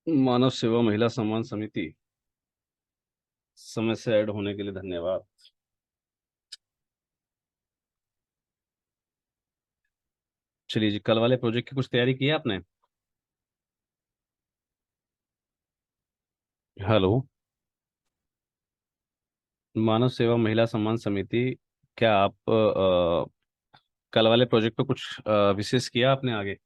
मानव सेवा महिला सम्मान समिति। समय से ऐड होने के लिए धन्यवाद। चलिए जी, कल वाले प्रोजेक्ट की कुछ तैयारी की है आपने? हेलो। मानव सेवा महिला सम्मान समिति। क्या आप कल वाले प्रोजेक्ट पे कुछ विशेष किया आपने आगे?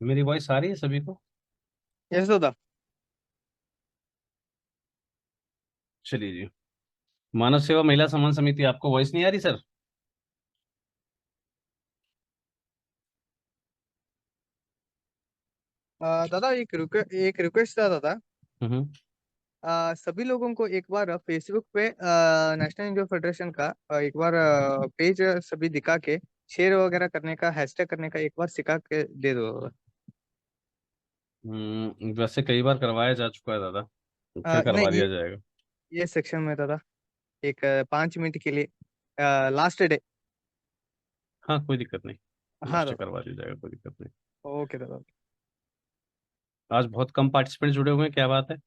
मेरी वॉइस आ रही है सभी को? यस दादा। चलिए जी। मानव सेवा महिला सम्मान समिति, आपको वॉइस नहीं आ रही सर? दादा एक रिक्वेस्ट था दादा। हम्म। सभी लोगों को एक बार फेसबुक पे नेशनल इंडियो फेडरेशन का एक बार पेज सभी दिखा के शेयर वगैरह करने का हैशटैग करने का एक बार सिखा के दे दो। वैसे कई बार करवाया जा चुका है दादा। फिर नहीं करवा ये दिया जाएगा। ये सेक्शन में दादा एक 5 मिनट के लिए लास्ट डे। हाँ, कोई दिक्कत नहीं। हाँ लास्ट दादा। करवा दिया जाएगा, कोई दिक्कत नहीं। ओके दादा। आज बहुत कम पार्टिसिपेंट जुड़े हुए हैं, क्या बात है?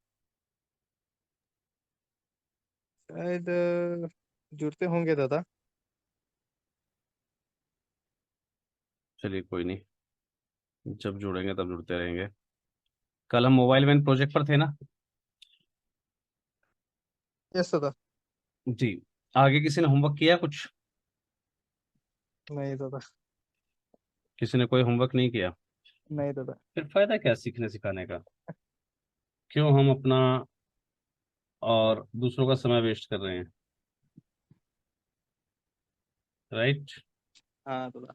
शायद जुड़ते होंगे दादा। चलिए कोई नहीं, जब जुड़ेंगे तब जुड़ते रहेंगे। कल हम मोबाइल वैन प्रोजेक्ट पर थे ना? यस दादा। जी। आगे किसी ने होमवर्क किया कुछ? नहीं दादा। किसी ने कोई होमवर्क नहीं किया? नहीं दादा। फिर फायदा क्या सीखने सिखाने का? क्यों हम अपना और दूसरों का समय वेस्ट कर रहे हैं? राइट। हाँ दादा।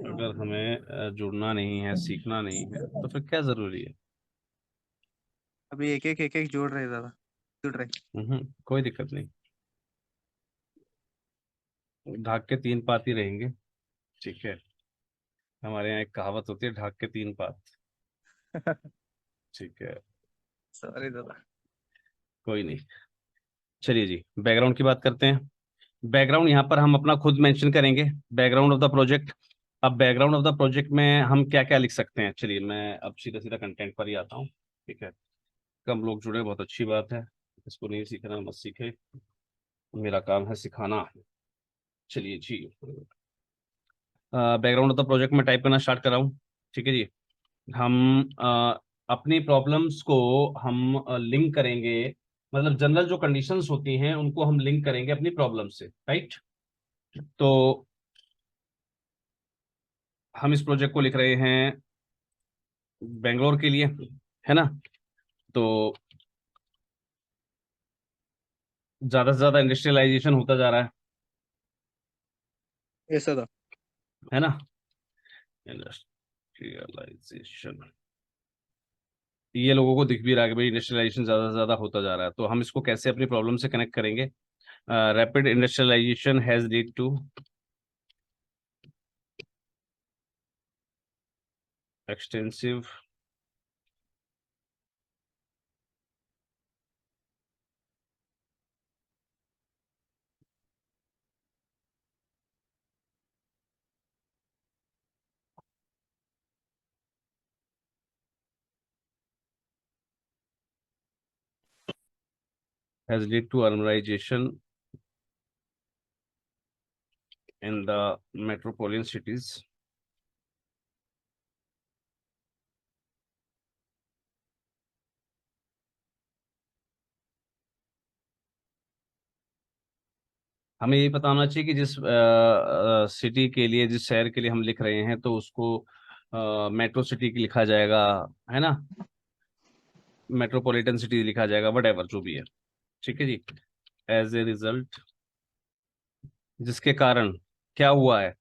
अगर हमें जुड़ना नहीं है, सीखना नहीं है, तो फिर क्या जरूरी है? अभी एक एक जोड़ रहे दादा। जुड़ रहे। कोई दिक्कत नहीं। ढाक के तीन पात ही रहेंगे। ठीक है। हमारे यहाँ एक कहावत होती है, ढाक के तीन पात। ठीक है। सॉरी दादा। कोई नहीं। चलिए जी, बैकग्राउंड की बात करते हैं। बैकग्राउंड यहाँ पर हम अपना खुद मेंशन करेंगे। Background of the project. अब बैकग्राउंड ऑफ द प्रोजेक्ट में हम क्या क्या लिख सकते हैं? चलिए मैं अब सीधा सीधा कंटेंट पर ही आता हूँ। ठीक है। कम लोग जुड़े, बहुत अच्छी बात है। इसको नहीं सीखना मत सीखे, मेरा काम है सिखाना। चलिए जी। बैकग्राउंड ऑफ द प्रोजेक्ट में टाइप करना स्टार्ट कर रहा हूँ। ठीक है जी। हम अपनी प्रॉब्लम्स को हम लिंक करेंगे। मतलब जनरल जो कंडीशंस होती हैं उनको हम लिंक करेंगे अपनी प्रॉब्लम से, राइट? तो हम इस प्रोजेक्ट को लिख रहे हैं बेंगलोर के लिए, है ना? तो ज्यादा से ज्यादा इंडस्ट्रियलाइजेशन होता जा रहा यस दादा। है ना? इंडस्ट्रियलाइजेशन, ये लोगों को दिख भी रहा है कि भाई इंडस्ट्रियलाइजेशन ज्यादा से ज्यादा होता जा रहा है। तो हम इसको कैसे अपनी प्रॉब्लम से कनेक्ट करेंगे? Rapid industrialisation has lead to extensive has led to urbanization in the metropolitan cities. हमें यही पता होना चाहिए कि जिस सिटी के लिए, जिस शहर के लिए हम लिख रहे हैं, तो उसको मेट्रो सिटी लिखा जाएगा, है ना, मेट्रोपॉलिटन सिटी लिखा जाएगा, वट एवर जो भी है। ठीक है जी। एज ए रिजल्ट, जिसके कारण क्या हुआ है,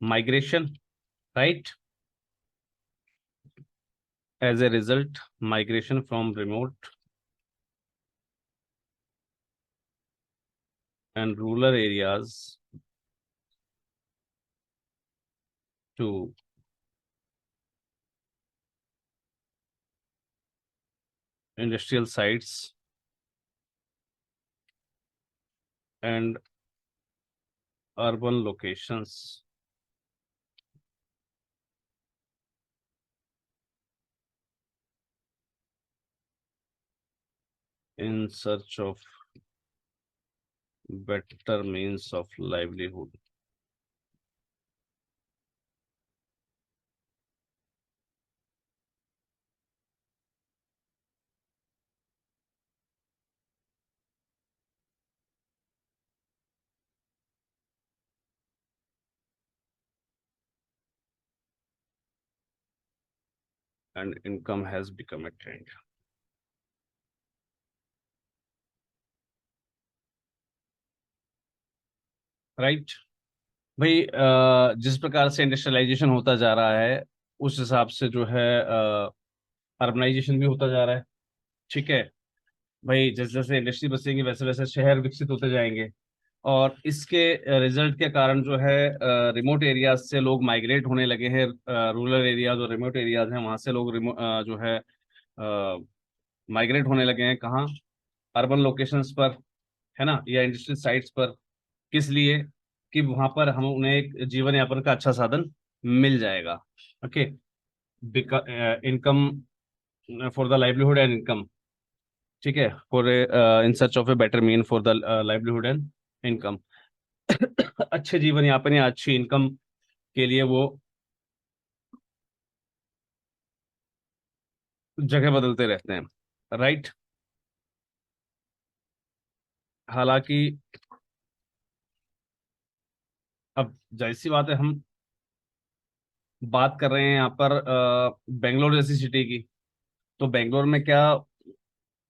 migration, right. As a result, migration from remote and rural areas to industrial sites and urban locations in search of better means of livelihood. And income has become a trend. Right. भाई जिस प्रकार से industrialisation होता जा रहा है, उस हिसाब से जो है अर्बनाइजेशन भी होता जा रहा है। ठीक है भाई, जैसे जैसे इंडस्ट्री बसेंगे वैसे वैसे शहर विकसित होते जाएंगे, और इसके रिजल्ट के कारण जो है रिमोट एरियाज से लोग माइग्रेट होने लगे हैं। रूरल एरियाज और रिमोट एरियाज हैं, वहां से लोग जो है माइग्रेट होने लगे हैं कहाँ, अर्बन लोकेशंस पर, है ना, या इंडस्ट्रियल साइट्स पर। किस लिए? कि वहां पर हम उन्हें एक जीवन यापन का अच्छा साधन मिल जाएगा। Okay. Income, for the livelihood and income. ठीक है, for in search of a better mean for the livelihood and income. अच्छे जीवन यापन या अच्छी इनकम के लिए वो जगह बदलते रहते हैं, राइट। हालांकि अब जाहिर सी बात है, हम बात कर रहे हैं यहाँ पर बेंगलोर जैसी सिटी की। तो बेंगलोर में क्या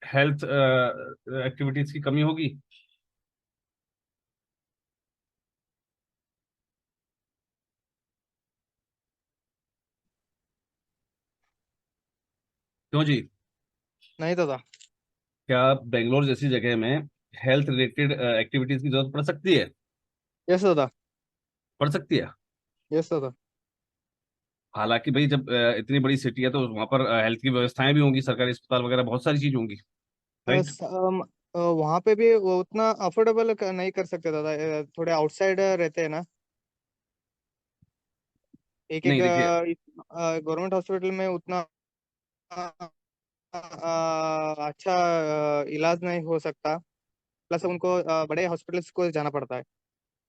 हेल्थ एक्टिविटीज की कमी होगी? क्यों जी? नहीं दादा। क्या बेंगलोर जैसी जगह में हेल्थ रिलेटेड एक्टिविटीज की जरूरत पड़ सकती है? यस दादा। पड़ सकती है। यस दादा। हालांकि भाई जब इतनी बड़ी सिटी है, तो वहां पर हेल्थ की व्यवस्थाएं भी होंगी, सरकारी अस्पताल वगैरह बहुत सारी चीज होंगी, राइट। वहाँ पे भी वो उतना अफोर्डेबल नहीं कर सकते दादा, थोड़े आउटसाइड रहते हैं ना। एक एक नहीं देखिए, गवर्नमेंट हॉस्पिटल में उतना अच्छा इलाज नहीं हो सकता। प्लस उनको बड़े हॉस्पिटल्स को जाना पड़ता है।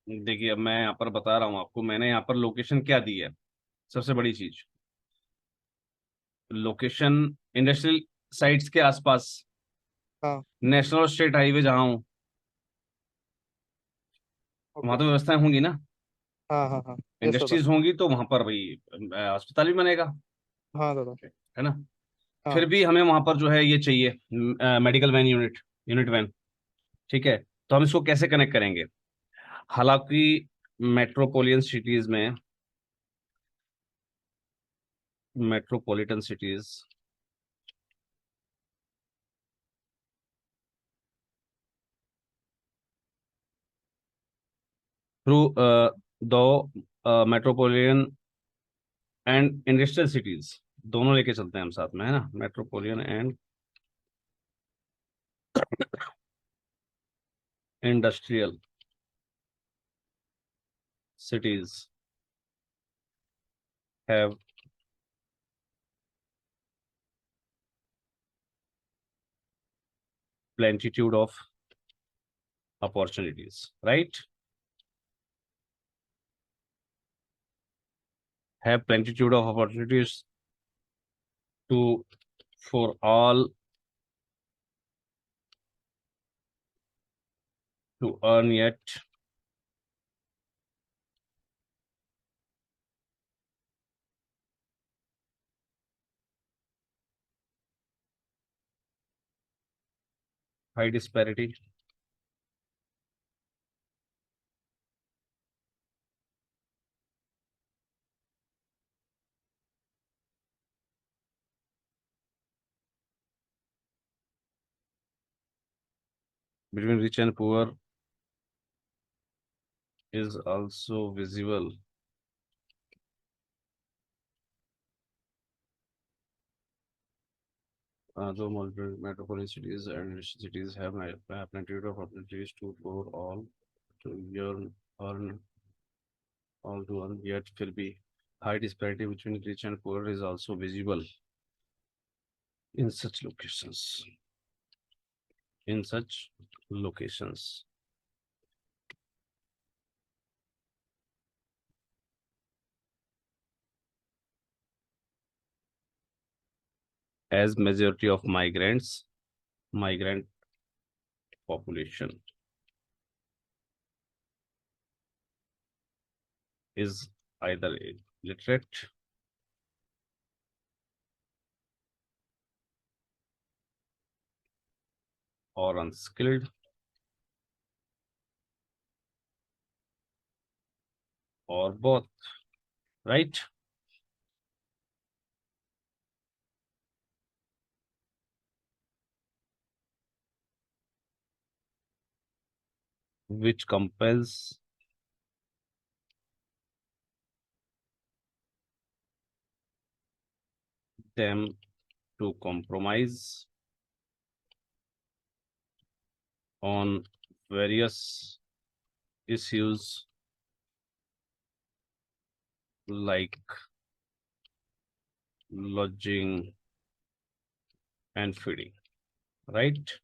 देखिए अब मैं यहाँ पर बता रहा हूँ आपको, मैंने यहाँ पर लोकेशन क्या दी है। सबसे बड़ी चीज, लोकेशन इंडस्ट्रियल साइट्स के आसपास, हाँ। नेशनल और स्टेट हाईवे जहाँ हूँ, वहां ओके। तो व्यवस्थाएं होंगी ना। हाँ हाँ हाँ। यस दादा। इंडस्ट्रीज होंगी तो वहां पर भाई अस्पताल भी बनेगा, हाँ दादा। है ना। फिर हाँ। भी हमें वहां पर जो है ये चाहिए, medical van unit, unit van. ठीक है, तो हम इसको कैसे कनेक्ट करेंगे? हालांकि मेट्रोपोलियन सिटीज में, मेट्रोपॉलिटन सिटीज थ्रू दो मेट्रोपोलियन एंड इंडस्ट्रियल सिटीज, दोनों लेके चलते हैं हम साथ में, है ना, metropolitan and industrial cities have plenitude of opportunities, right? Have plenitude of opportunities to for all to earn, yet high disparity, between rich and poor is also visible. Though metropolitan cities and cities have plenty of opportunities to for all to earn all to earn, yet will be high disparity between rich and poor is also visible in such locations. In such locations. As majority of migrant population is either illiterate or unskilled or both, right? Which compels them to compromise on various issues like lodging and feeding, right?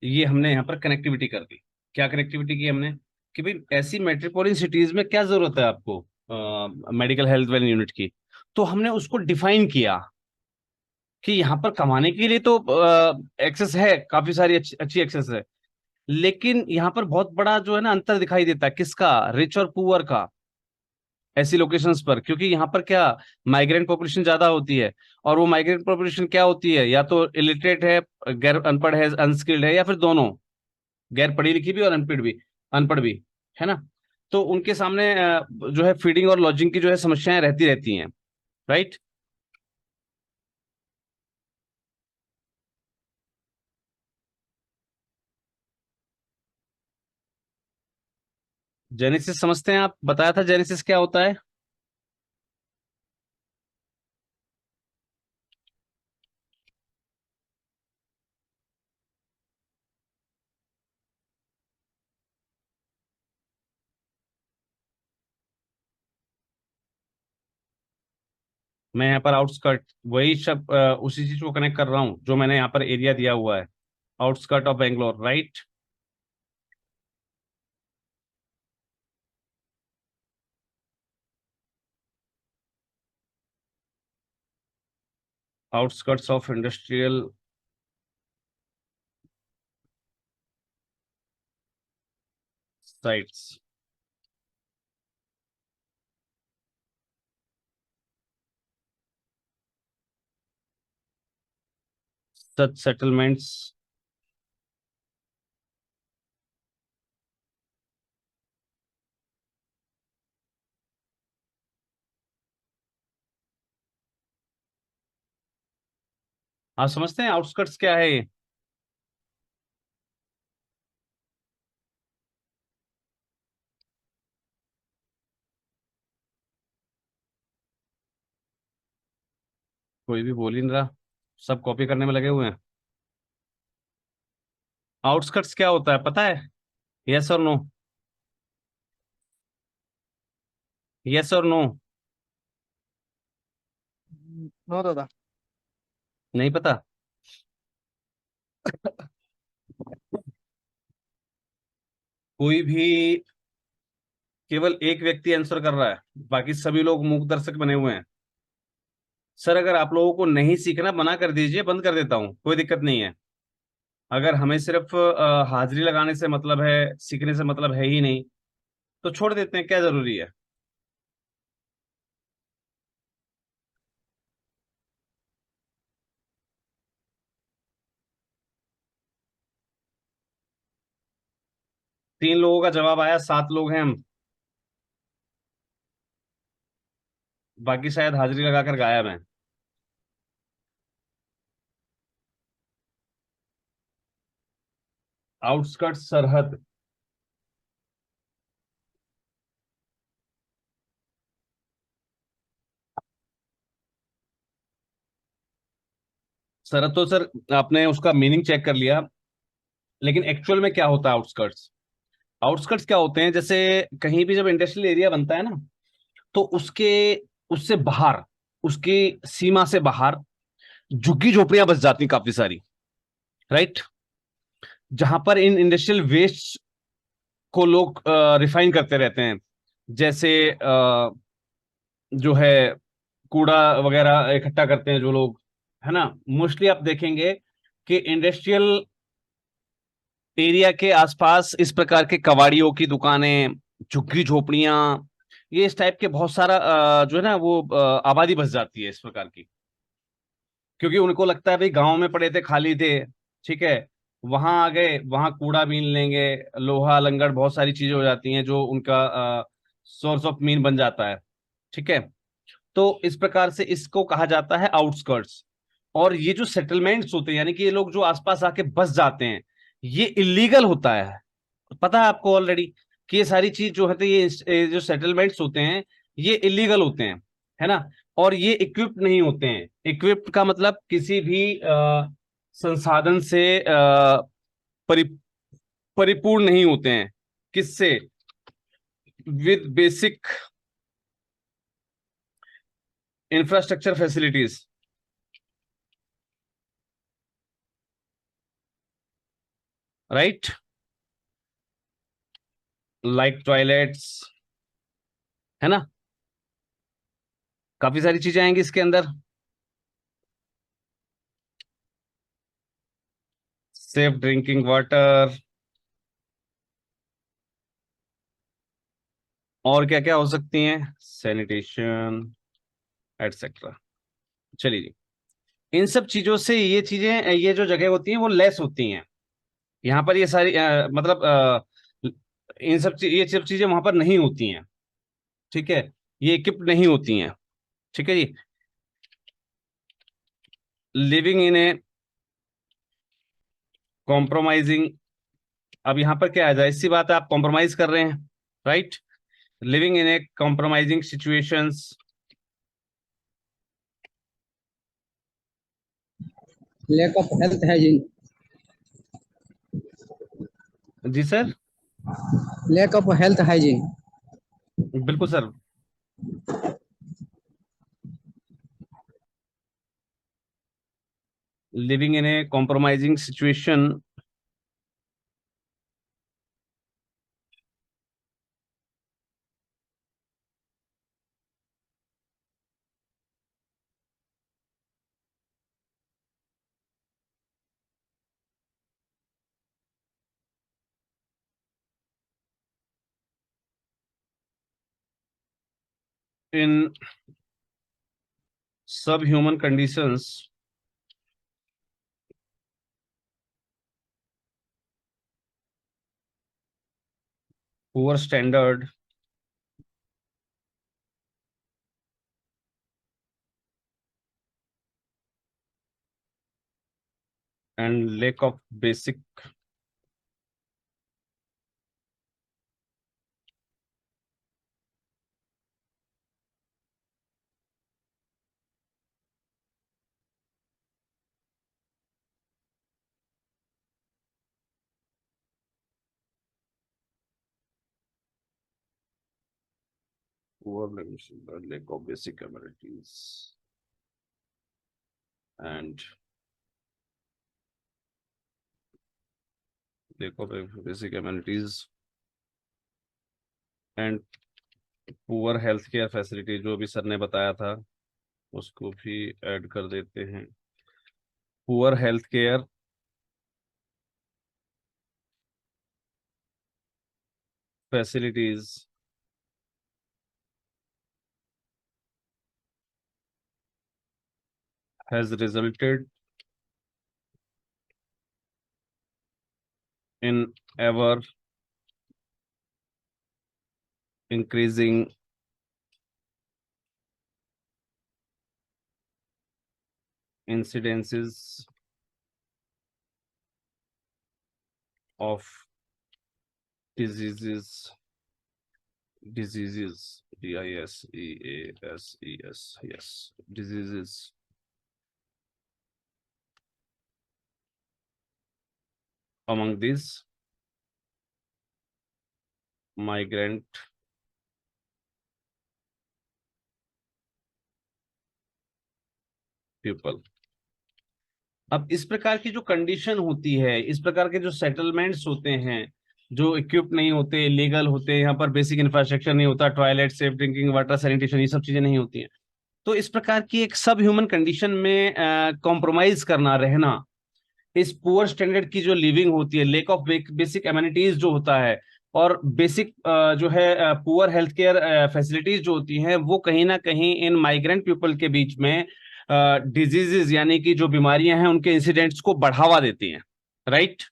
ये हमने यहाँ पर connectivity कर दी। क्या connectivity की हमने कि भाई ऐसी मेट्रोपॉलिटन सिटीज में क्या जरूरत है आपको मेडिकल हेल्थ वेल यूनिट की, तो हमने उसको डिफाइन किया कि यहाँ पर कमाने के लिए तो एक्सेस है, काफी सारी अच्छी अच्छी एक्सेस है, लेकिन यहाँ पर बहुत बड़ा जो है ना अंतर दिखाई देता है, किसका, रिच और पुअर का, ऐसी लोकेशंस पर, क्योंकि यहाँ पर क्या माइग्रेंट पॉपुलेशन ज्यादा होती है, और वो माइग्रेंट पॉपुलेशन क्या होती है, या तो इलिटरेट है, गैर अनपढ़ है, अनस्किल्ड है, या फिर दोनों, गैर पढ़ी लिखी भी और अनपढ़ भी, है ना। तो उनके सामने जो है फीडिंग और लॉजिंग की जो है समस्याएं रहती रहती हैं, राइट। जेनेसिस समझते हैं आप, बताया था जेनेसिस क्या होता है। मैं यहाँ पर आउटस्कर्ट, वही शब्द उसी चीज को कनेक्ट कर रहा हूँ जो मैंने यहाँ पर एरिया दिया हुआ है, outskirt of Bangalore, right. Outskirts of industrial sites, such settlements आप समझते हैं आउटस्कर्ट्स क्या है ये। कोई भी बोल ही नहीं रहा, सब कॉपी करने में लगे हुए हैं। आउटस्कर्ट्स क्या होता है पता है, यस और नो, यस और नो। नो दादा। नहीं पता। कोई भी, केवल एक व्यक्ति आंसर कर रहा है, बाकी सभी लोग मूक दर्शक बने हुए हैं। सर अगर आप लोगों को नहीं सीखना, मना कर दीजिए, बंद कर देता हूँ, कोई दिक्कत नहीं है। अगर हमें सिर्फ हाजिरी लगाने से मतलब है, सीखने से मतलब है ही नहीं, तो छोड़ देते हैं, क्या जरूरी है। 3 लोगों का जवाब आया, 7 लोग हैं हम। बाकी शायद हाजिरी लगाकर गायब हैं। आउटस्कर्ट, सरहद। सरहद तो सर आपने उसका मीनिंग चेक कर लिया, लेकिन एक्चुअल में क्या होता है आउटस्कर्ट्स? आउटस्कर्ट्स क्या होते हैं, जैसे कहीं भी जब इंडस्ट्रियल एरिया बनता है ना, तो उसके उससे बाहर, उसकी सीमा से बाहर झुग्गी झोपड़ियां बस जाती काफी सारी, राइट? जहां पर इन इंडस्ट्रियल वेस्ट को लोग रिफाइन करते रहते हैं। जैसे जो है कूड़ा वगैरह इकट्ठा करते हैं जो लोग, है ना। मोस्टली आप देखेंगे कि इंडस्ट्रियल एरिया के आसपास इस प्रकार के कबाड़ियों की दुकानें, झुग्गी झोपड़ियां, ये इस टाइप के बहुत सारा जो है ना वो आबादी बस जाती है इस प्रकार की। क्योंकि उनको लगता है भाई गांव में पड़े थे, खाली थे, ठीक है, वहां आ गए, वहां कूड़ा बीन लेंगे, लोहा लंगड़ बहुत सारी चीजें हो जाती हैं जो उनका सोर्स ऑफ मीन बन जाता है, ठीक है। तो इस प्रकार से इसको कहा जाता है आउटस्कर्ट्स। और ये जो सेटलमेंट्स होते हैं, यानी कि ये लोग जो आसपास आके बस जाते हैं, ये इलीगल होता है। पता है आपको ऑलरेडी कि ये सारी चीज जो है, तो ये जो सेटलमेंट्स होते हैं, ये इलीगल होते हैं, है ना। और ये इक्विप्ड नहीं होते हैं। इक्विप्ड का मतलब किसी भी संसाधन से परि, परिपूर्ण नहीं होते हैं। किससे? With basic infrastructure facilities, right, like toilets, है ना। काफी सारी चीजें आएंगी इसके अंदर। सेफ ड्रिंकिंग वाटर, और क्या क्या हो सकती हैं, सैनिटेशन, एटसेट्रा। चलिए जी, इन सब चीजों से ये चीजें, ये जो जगह होती हैं वो लेस होती हैं। यहाँ पर ये सारी मतलब ये सब चीजें वहां पर नहीं होती हैं, ठीक है। ये इक्विप नहीं होती हैं, ठीक है जी। लिविंग इन ए कॉम्प्रोमाइजिंग, अब यहाँ पर क्या आ जाए, इसी बात है, आप कॉम्प्रोमाइज कर रहे हैं, right. Living in a compromising situations. lack of health hygiene, जी sir. lack of health hygiene, बिल्कुल sir. Living in a compromising situation in subhuman conditions, poor standard and lack of basic lack of basic amenities and lack of basic amenities and poor health care facility, जो भी sir ने बताया था उसको भी add कर देते हैं। Poor health care facilities has resulted in our increasing incidences of diseases, diseases, DISEASES, yes, diseases among these migrant people. अब इस प्रकार की जो कंडीशन होती है, इस प्रकार के जो सेटलमेंट्स होते हैं, जो इक्विप नहीं होते, इलीगल होते हैं, यहाँ पर बेसिक इंफ्रास्ट्रक्चर नहीं होता, toilet, safe drinking water, sanitation, ये सब चीजें नहीं होती हैं, तो इस प्रकार की एक सब ह्यूमन कंडीशन में कॉम्प्रोमाइज करना, रहना, इस पुअर स्टैंडर्ड की जो लिविंग होती है, लेक ऑफ बेसिक एमिनिटीज जो होता है, और बेसिक जो है पुअर हेल्थ केयर फैसिलिटीज जो होती हैं, वो कहीं ना कहीं इन माइग्रेंट पीपल के बीच में डिजीजेस यानी कि जो बीमारियां हैं उनके इंसिडेंट्स को बढ़ावा देती हैं, right?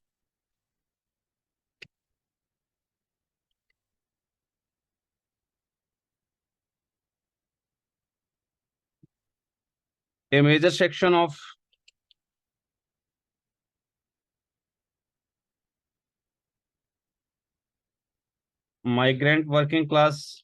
A major section of migrant working class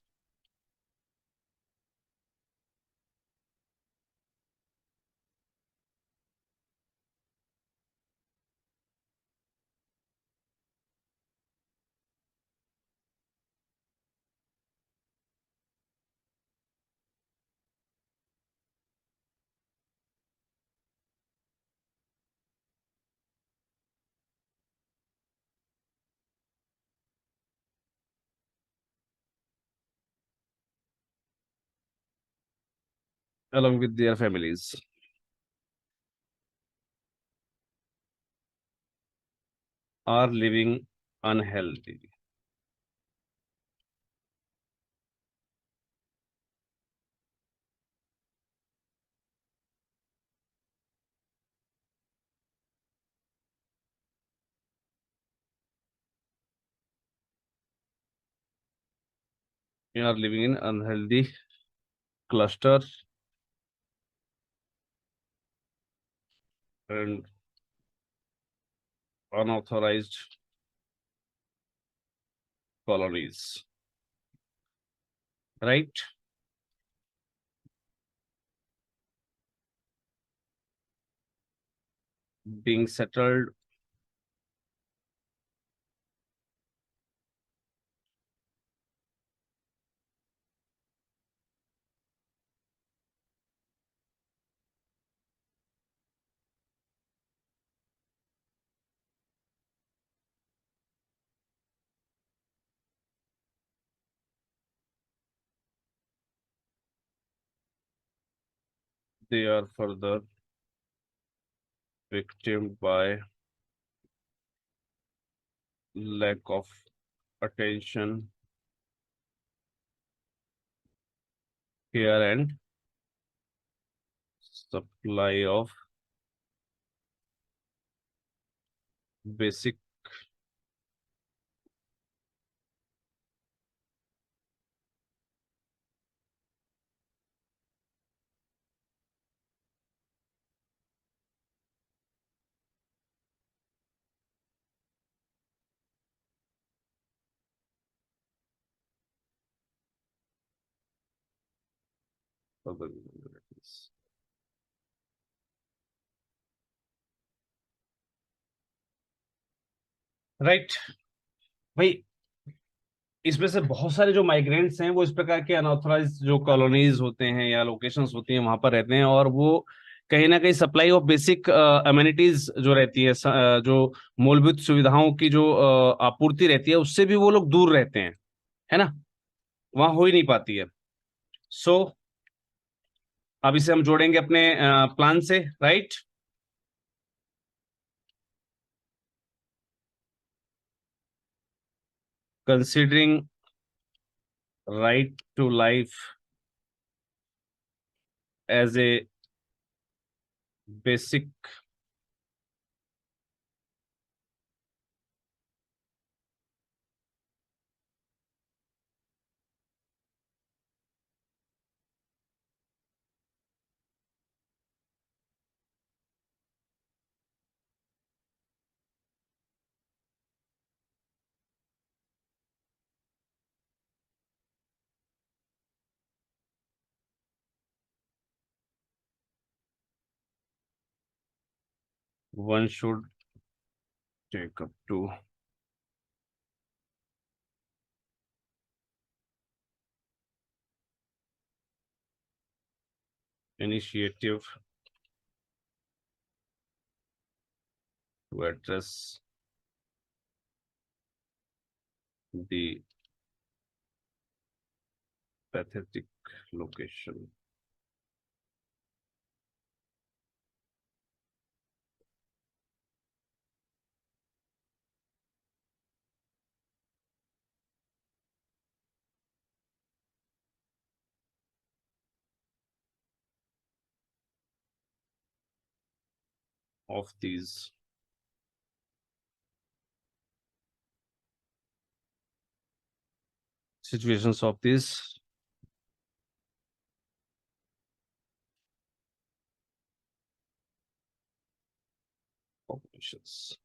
along with their families are living unhealthy. You are living in unhealthy cluster and unauthorized colonies, right? Being settled they are further victimed by lack of attention, care, and supply of basic other vulnerabilities. Right भाई, इसमें से बहुत सारे जो migrants हैं वो इस प्रकार के अनऑथराइज जो कॉलोनीज होते हैं या लोकेशंस होती हैं वहां पर रहते हैं, और वो कहीं ना कहीं सप्लाई ऑफ बेसिक अमेनिटीज जो रहती है, जो मूलभूत सुविधाओं की जो आपूर्ति रहती है, उससे भी वो लोग दूर रहते हैं, है ना, वहां हो ही नहीं पाती है। सो अब इसे हम जोड़ेंगे अपने प्लान से, right? Considering right to life as a basic one should take up to initiative to address the pathetic location of these situations of these populations.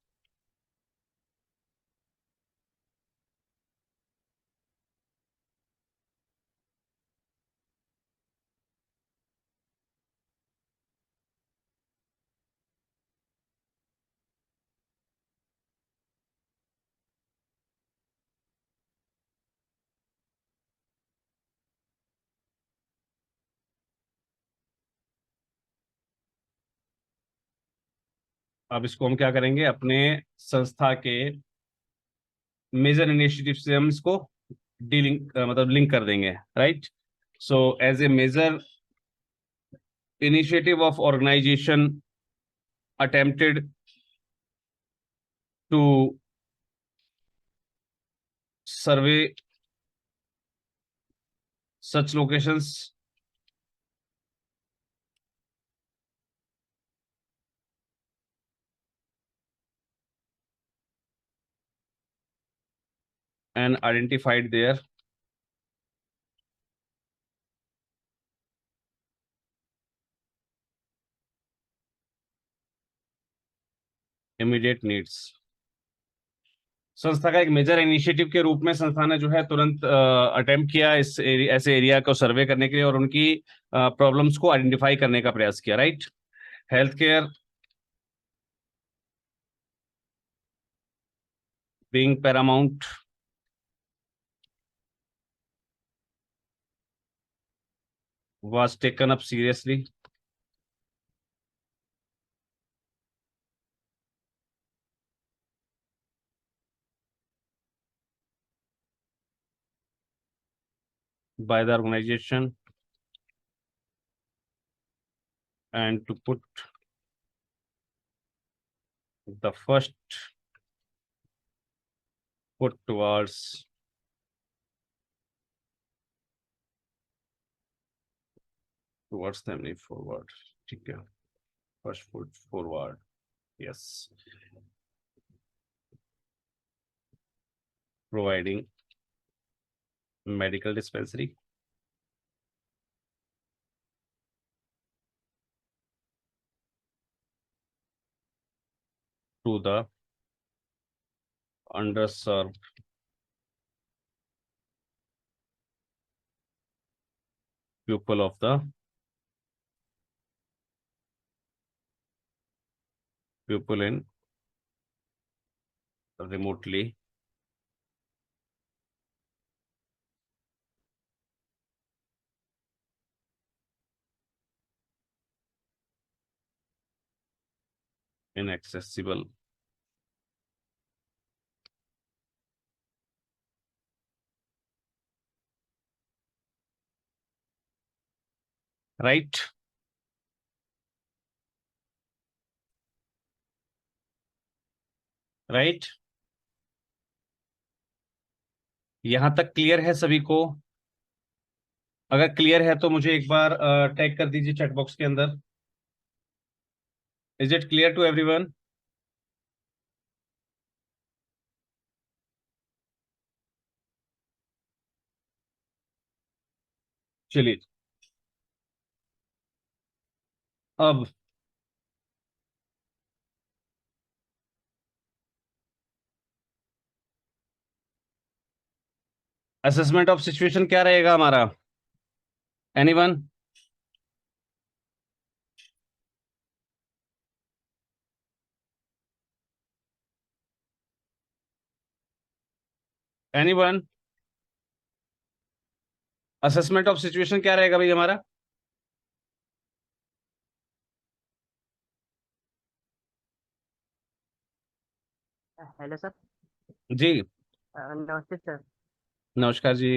अब इसको हम क्या करेंगे, अपने संस्था के मेजर इनिशिएटिव से हम इसको डीलिंक मतलब लिंक कर देंगे, right. So as a major initiative of organization attempted to survey such locations and identified their immediate needs। संस्था का एक मेजर इनिशिएटिव के रूप में संस्था ने जो है तुरंत अटेम्प्ट किया ऐसे एरिया को सर्वे करने के लिए और उनकी प्रॉब्लम्स को आइडेंटिफाई करने का प्रयास किया, right. Health care being paramount was taken up seriously by the organization and to put the first foot towards them forward, ठीक है, first foot forward, yes, providing medical dispensary to the underserved people of the people in remotely inaccessible right। Right, यहां तक clear है सभी को? अगर clear है तो मुझे एक बार टैग कर दीजिए चैट बॉक्स के अंदर। Is it clear to everyone? चलिए, अब असेसमेंट ऑफ सिचुएशन क्या रहेगा हमारा? Anyone? Anyone? Assessment of situation क्या रहेगा भाई हमारा? Hello sir. जी नमस्ते सर। नमस्कार जी।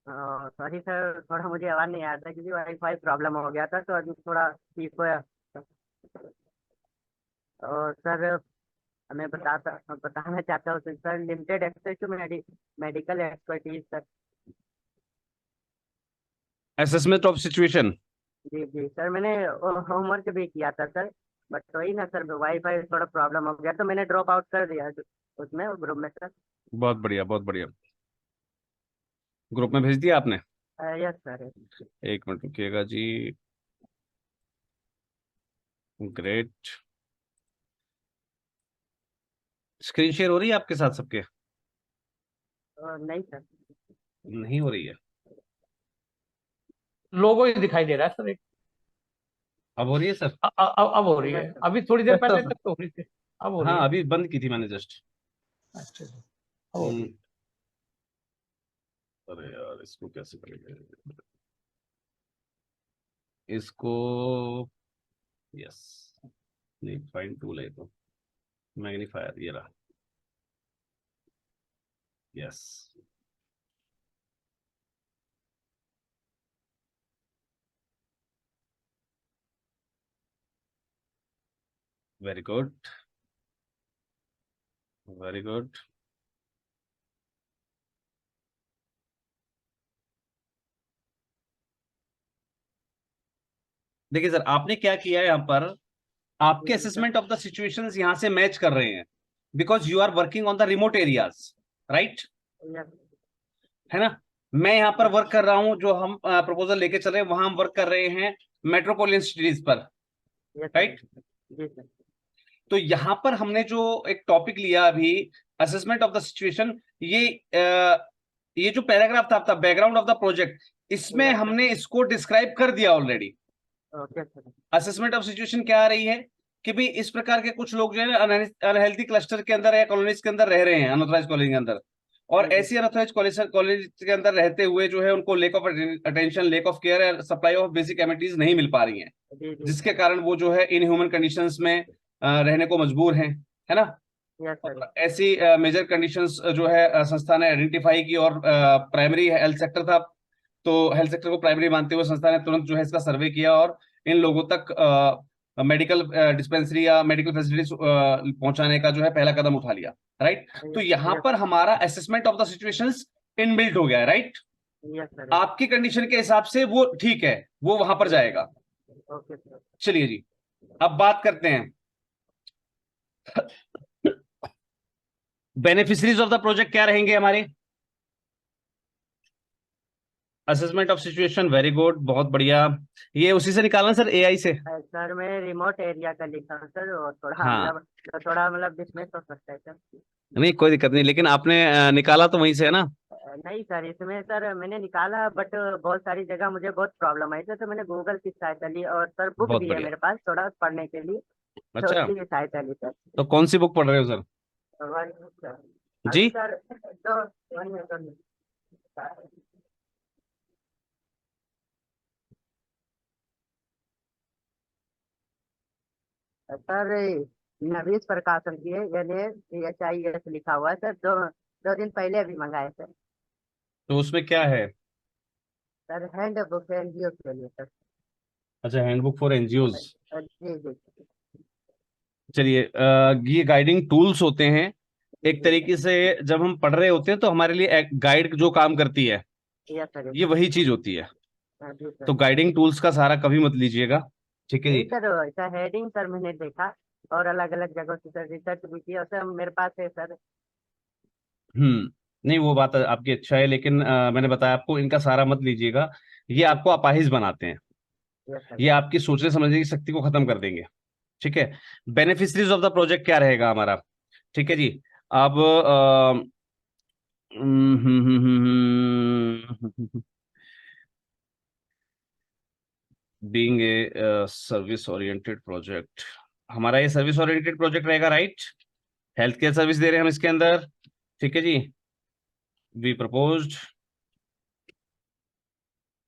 सॉरी सर, थोड़ा मुझे आवाज़ नहीं आया था क्योंकि वाईफाई प्रॉब्लम हो गया था, तो अभी थोड़ा ठीक हुआ। और सर, मैं बताना चाहता हूँ sir, limited access to medical expertise sir. Assessment of situation. जी जी सर, मैंने होमवर्क भी किया था सर, बट वही ना सर, वाईफाई थोड़ा प्रॉब्लम हो गया तो मैंने ड्रॉप आउट कर दिया उसमें ग्रुप में सर। बहुत बढ़िया बहुत बढ़िया। ग्रुप में भेज दिया आपने? Yes sir. एक मिनट रुकिएगा जी। ग्रेट। स्क्रीन शेयर हो रही है आपके साथ सबके? नहीं सर। नहीं हो रही है? लोगो ही दिखाई दे रहा है सर एक। अब हो रही है सर? अब हो रही है, यस सर। अभी थोड़ी देर पहले तक तो हो रही थी, अब हो रही हाँ है। अभी बंद की थी मैंने जस्ट। अच्छा जी, अब हो रही है। अरे यार इसको कैसे करेंगे इसको? यस। नहीं फाइन टूल है तो मैग्नीफायर ये रहा। Yes. Very good very good. देखिए सर आपने क्या किया है यहाँ पर, आपके असेसमेंट ऑफ द सिचुएशंस यहाँ से मैच कर रहे हैं because you are working on the remote areas, right? Yes है ना? मैं यहाँ पर वर्क कर रहा हूँ, जो हम प्रपोजल लेके चल रहे हैं वहां हम वर्क कर रहे हैं मेट्रोपॉलिटन सिटीज पर, यस राइट? जी सर। तो यहाँ पर हमने जो एक टॉपिक लिया अभी, असेसमेंट ऑफ द सिचुएशन, ये जो पैराग्राफ था आपका बैकग्राउंड ऑफ द प्रोजेक्ट, इसमें Yes, sir. हमने इसको डिस्क्राइब कर दिया already. Okay sir. Assessment of situation क्या आ रही है कि भाई इस प्रकार के कुछ लोग जो है अनहेल्थी क्लस्टर के अंदर या कॉलोनीज के अंदर रह रहे हैं, अनऑथराइज कॉलोनी के अंदर, और ऐसी अनऑथराइज कॉलेज के अंदर रहते हुए जो है उनको lake of attention, lake of care या सप्लाई ऑफ बेसिक एमिनिटीज नहीं मिल पा रही हैं, जी जी। जिसके कारण वो जो है इनह्यूमन कंडीशंस में रहने को मजबूर हैं, है ना? Yes sir. ऐसी मेजर कंडीशंस जो है संस्था ने आइडेंटिफाई की, और प्राइमरी हेल्थ सेक्टर था, तो हेल्थ सेक्टर को प्राइमरी मानते हुए संस्था ने तुरंत जो है इसका सर्वे किया और इन लोगों तक मेडिकल डिस्पेंसरी या मेडिकल फैसिलिटीज पहुंचाने का जो है पहला कदम उठा लिया, राइट? तो यहाँ Yes, पर हमारा assessment of the situations inbuilt हो गया है, राइट? Yes sir. आपकी कंडीशन के हिसाब से वो ठीक है, वो वहां पर जाएगा। Okay sir. चलिए जी, अब बात करते हैं बेनिफिशरीज ऑफ द प्रोजेक्ट क्या रहेंगे हमारे। Assessment of situation, very good, बहुत बढ़िया। ये उसी से निकालना सर, एआई से? सर मैं रिमोट एरिया का लिखा हूँ सर, और हाँ थोड़ा मतलब डिसमिस हो सकता है सर। नहीं कोई दिक्कत नहीं, लेकिन आपने निकाला तो वहीं से है ना? नहीं सर, इसमें सर मैंने निकाला, बट बहुत सारी जगह मुझे बहुत प्रॉब्लम आई सर, तो मैंने गूगल की सहायता ली, और सर बुक बहुत भी है बढ़िया। मेरे पास थोड़ा पढ़ने के लिए, तो अच्छा, उसकी भी सहायता ली सर। तो कौन सी बुक पढ़ रहे हो सर? One minute sir. जी अभी सर तो 1 मिनट सर। सर नवीस प्रकाशन की है, यानी HIS लिखा हुआ है सर, दो 2 दिन पहले अभी मंगाए सर। तो उसमें क्या है? सर हैंड बुक है NGO के लिए सर। अच्छा, हैंडबुक फॉर एनजीओज। जी जी। चलिए ये गाइडिंग टूल्स होते हैं एक तरीके से, जब हम पढ़ रहे होते हैं तो हमारे लिए गाइड जो काम करती है, यस सर। ये वही चीज होती है। जी सर। तो गाइडिंग टूल्स का सहारा कभी मत लीजिएगा, ठीक है नहीं जी? सर, ऐसा हेडिंग सर मैंने देखा, और अलग अलग जगहों से सर रिसर्च भी किया, सर मेरे पास है सर। नहीं वो बात आपकी अच्छा है, लेकिन मैंने बताया आपको इनका सहारा मत लीजिएगा, ये आपको अपाहिज बनाते हैं, यस सर। ये आपकी सोचने समझने की शक्ति को खत्म कर देंगे, ठीक है? बेनिफिशरीज ऑफ द प्रोजेक्ट क्या रहेगा हमारा, ठीक है जी? अब being a service oriented project, हमारा ये सर्विस ओरिएंटेड प्रोजेक्ट रहेगा, राइट? हेल्थ केयर सर्विस दे रहे हैं हम इसके अंदर, ठीक है जी? we proposed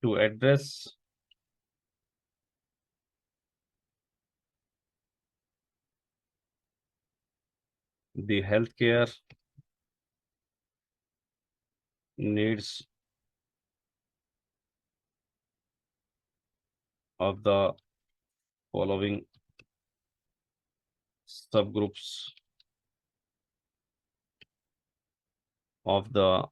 to address the healthcare needs of the following subgroups of the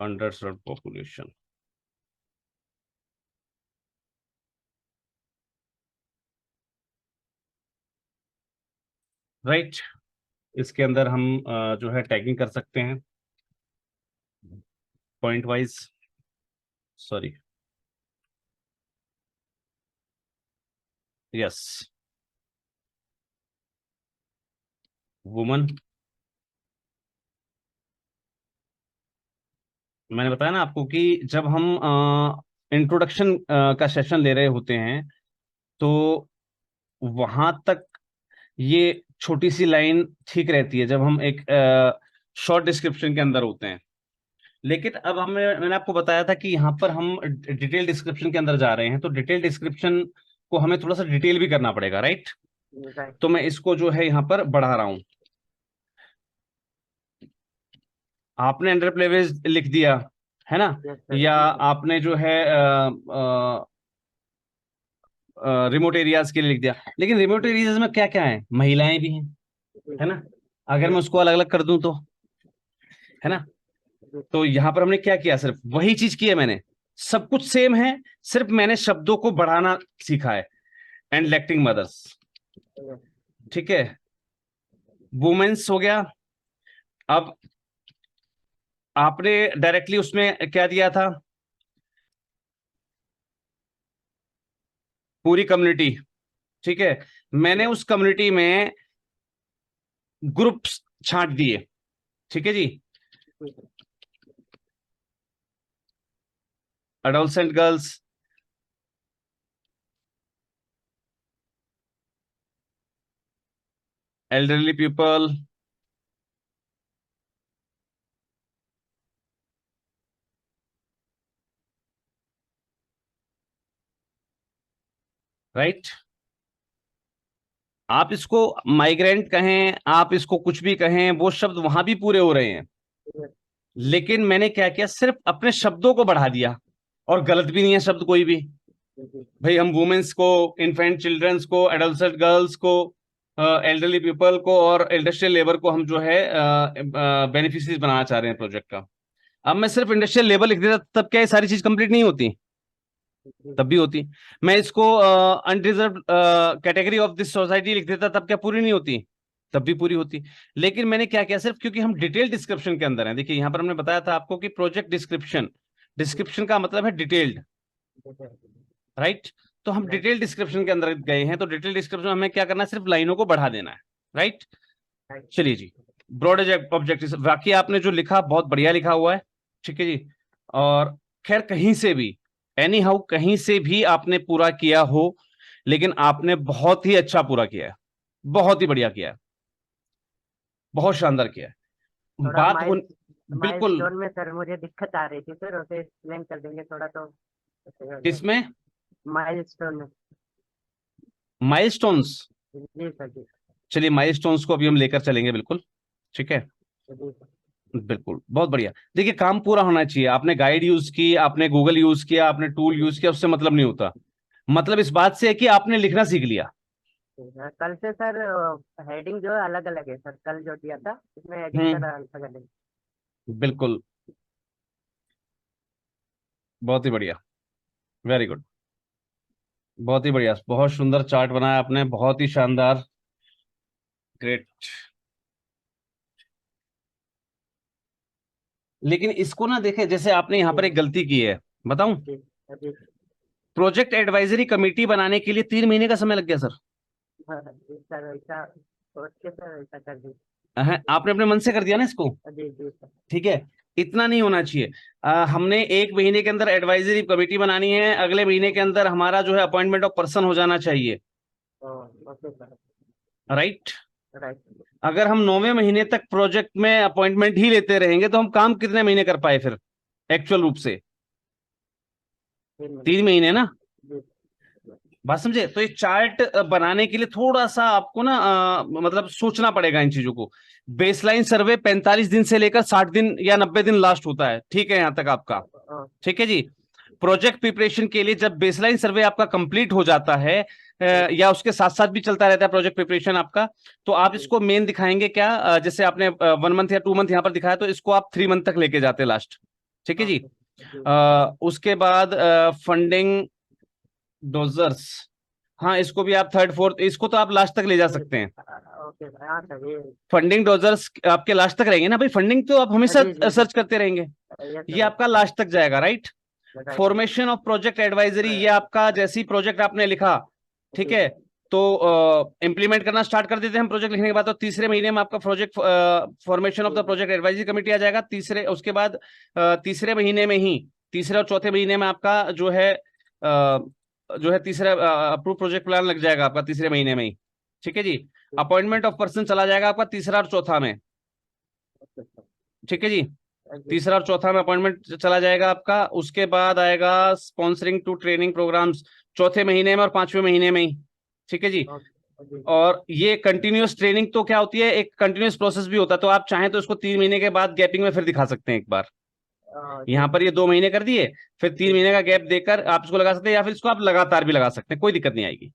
underserved population. Right इसके अंदर हम जो है टैगिंग कर सकते हैं point wise, sorry yes, woman, मैंने बताया ना आपको कि जब हम इंट्रोडक्शन का सेशन ले रहे होते हैं तो वहां तक ये छोटी सी लाइन ठीक रहती है जब हम एक शॉर्ट डिस्क्रिप्शन के अंदर होते हैं, लेकिन अब मैंने आपको बताया था कि यहाँ पर हम डिटेल डिस्क्रिप्शन के अंदर जा रहे हैं, तो डिटेल डिस्क्रिप्शन को हमें थोड़ा सा डिटेल भी करना पड़ेगा, राइट? तो मैं इसको जो है यहाँ पर बढ़ा रहा हूं। आपने अंडरप्रिविलेज लिख दिया है ना, या आपने जो है रिमोट एरियाज के लिए लिख दिया, लेकिन रिमोट एरियाज में क्या क्या है, महिलाएं भी हैं, है ना? अगर मैं उसको अलग अलग कर दूं तो, है ना? तो यहां पर हमने क्या किया, सिर्फ वही चीज की है मैंने, सब कुछ सेम है, सिर्फ मैंने शब्दों को बढ़ाना सीखा है। एंड लैक्टिंग मदर्स, ठीक है, वुमेन्स हो गया। अब आपने डायरेक्टली उसमें क्या दिया था, पूरी कम्युनिटी, ठीक है, मैंने उस कम्युनिटी में ग्रुप्स छांट दिए, ठीक है जी। Adolescent girls, elderly people, right? आप इसको माइग्रेंट कहें, आप इसको कुछ भी कहें, वो शब्द वहां भी पूरे हो रहे हैं, लेकिन मैंने क्या किया, सिर्फ अपने शब्दों को बढ़ा दिया, और गलत भी नहीं है शब्द कोई भी। भाई हम वुमेन्स को, इन्फेंट चिल्ड्रंस को, एडोलसेंट गर्ल्स को, एल्डरली पीपल को और इंडस्ट्रियल लेबर को हम जो है बेनिफिशियरीज बनाना चाह रहे हैं प्रोजेक्ट का। अब मैं सिर्फ इंडस्ट्रियल लेबर लिख देता तब क्या ये सारी चीज कंप्लीट नहीं होती? तब भी होती। मैं इसको unreserved category of this society लिख देता तब क्या पूरी नहीं होती? तब भी पूरी होती। लेकिन मैंने क्या किया, सिर्फ क्योंकि हम डिटेल डिस्क्रिप्शन के अंदर हैं, देखिए यहां पर हमने बताया था आपको कि प्रोजेक्ट डिस्क्रिप्शन, डिस्क्रिप्शन का मतलब है डिटेल्ड, राइट? तो हम डिटेल डिस्क्रिप्शन के अंदर गए हैं, तो डिटेल डिस्क्रिप्शन हमें क्या करना है, सिर्फ लाइनों को बढ़ा देना है, राइट? चलिए जी, ब्रॉड ऑब्जेक्टिव, बाकी आपने जो लिखा बहुत बढ़िया लिखा हुआ है, ठीक है जी। और खैर कहीं से भी, एनी हाउ कहीं से भी आपने पूरा किया हो, लेकिन आपने बहुत ही अच्छा पूरा किया है, बहुत ही बढ़िया किया है, बहुत शानदार किया है। बात हो बिल्कुल, माइलस्टोन में सर मुझे दिक्कत आ रही थी सर, उसे एक्सप्लेन कर देंगे थोड़ा तो? किसमें? माइलस्टोन में। माइलस्टोन्स, जी सर जी। चलिए माइलस्टोन्स को अभी हम लेकर चलेंगे, बिल्कुल ठीक है, जी सर। बिल्कुल, बहुत बढ़िया। देखिए काम पूरा होना चाहिए, आपने गाइड यूज की, आपने गूगल यूज किया, आपने टूल यूज किया, उससे मतलब नहीं होता, मतलब इस बात से है कि आपने लिखना सीख लिया। कल से सर हेडिंग जो है अलग अलग है सर, कल जो दिया था इसमें हेडिंग सर अलग अलग है। बिल्कुल, बहुत ही बढ़िया, वेरी गुड, बहुत ही बढ़िया, बहुत सुंदर चार्ट बनाया आपने, बहुत ही शानदार, ग्रेट। लेकिन इसको ना देखें, जैसे आपने यहाँ पर एक गलती की है, बताऊं? जी जी प्रोजेक्ट एडवाइजरी कमेटी बनाने के लिए 3 महीने का समय लग गया सर। सर, ऐसा सोच के सर ऐसा कर दी। आपने अपने मन से कर दिया ना इसको, जी जी सर। ठीक है, इतना नहीं होना चाहिए। हमने 1 महीने के अंदर एडवाइजरी कमेटी बनानी है, अगले महीने के अंदर हमारा जो है अपॉइंटमेंट ऑफ पर्सन हो जाना चाहिए, ओके सर। राइट? राइट। अगर हम 9वें महीने तक प्रोजेक्ट में अपॉइंटमेंट ही लेते रहेंगे तो हम काम कितने महीने कर पाए फिर एक्चुअल रूप से? 3 महीने। 3 महीने ना। जी। बात समझे? तो ये चार्ट बनाने के लिए थोड़ा सा आपको ना मतलब सोचना पड़ेगा इन चीजों को। बेसलाइन सर्वे 45 दिन से लेकर 60 दिन या 90 दिन लास्ट होता है, ठीक है, यहां तक आपका। ठीक है जी। प्रोजेक्ट प्रिपरेशन के लिए जब बेसलाइन सर्वे आपका कंप्लीट हो जाता है या उसके साथ साथ भी चलता रहता है प्रोजेक्ट प्रिपरेशन आपका, तो आप इसको मेन दिखाएंगे क्या, जैसे आपने 1 मंथ या 2 मंथ यहाँ पर दिखाया, तो इसको आप 3 मंथ तक लेके जाते लास्ट। ठीक है जी। उसके बाद फंडिंग डोजर्स, हाँ इसको भी आप थर्ड फोर्थ, इसको तो आप लास्ट तक ले जा सकते हैं। ओके सर, हाँ सर, ये फंडिंग डोजर्स आपके लास्ट तक रहेंगे ना भाई, फंडिंग तो आप हमेशा जी जी जी। सर्च करते रहेंगे। यस ये सर। आपका लास्ट तक जाएगा, right. Right. Formation of project advisory, ये आपका जैसे ही प्रोजेक्ट आपने लिखा, ठीक जी। है, तो इम्प्लीमेंट करना स्टार्ट कर देते हैं हम प्रोजेक्ट लिखने के बाद। तो तीसरे महीने में आपका project formation of the project advisory committee आ जाएगा। तीसरे उसके बाद तीसरे महीने में ही, तीसरे और चौथे महीने में आपका जो है तीसरा अप्रूव प्रोजेक्ट प्लान लग जाएगा आपका तीसरे महीने में ही। ठीक है जी। अपॉइंटमेंट ऑफ पर्सन चला जाएगा आपका तीसरा और चौथा में। ठीक है जी। तीसरा और चौथा में अपॉइंटमेंट चला जाएगा आपका। उसके बाद आएगा स्पॉन्सरिंग टू ट्रेनिंग प्रोग्राम्स चौथे महीने में और 5वें महीने में ही। ठीक है जी। और ये कंटिन्यूअस ट्रेनिंग तो क्या होती है, एक कंटिन्यूअस प्रोसेस भी होता है, तो आप चाहें तो इसको 3 महीने के बाद गैपिंग में फिर दिखा सकते हैं एक बार। यहाँ पर ये 2 महीने कर दिए, फिर 3 महीने का गैप देकर आप इसको लगा सकते हैं, या फिर इसको आप लगातार भी लगा सकते हैं, कोई दिक्कत नहीं आएगी।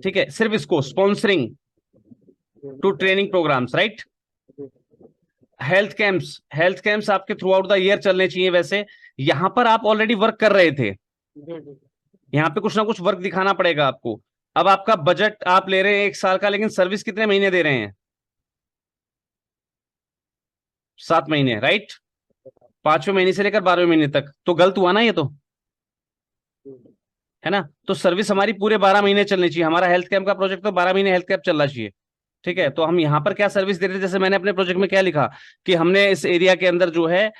ठीक है, सिर्फ इसको sponsoring to training programs, right. Health camps, health camps आपके थ्रू आउट द ईयर चलने चाहिए। वैसे यहां पर आप ऑलरेडी वर्क कर रहे थे, यहाँ पे कुछ ना कुछ वर्क दिखाना पड़ेगा आपको। अब आपका बजट आप ले रहे हैं 1 साल का, लेकिन सर्विस कितने महीने दे रहे हैं? 7 महीने, राइट। 5वें महीने से लेकर 12वें महीने तक, तो गलत हुआ ना ये तो, है ना। तो सर्विस हमारी पूरे 12 महीने चलनी चाहिए। हमारा हेल्थ कैंप का प्रोजेक्ट तो 12 महीने हेल्थ कैंप चलना चाहिए। ठीक है, तो हम यहाँ पर क्या सर्विस दे रहे थे, जैसे मैंने अपने प्रोजेक्ट में क्या लिखा कि हमने इस एरिया के अंदर जो है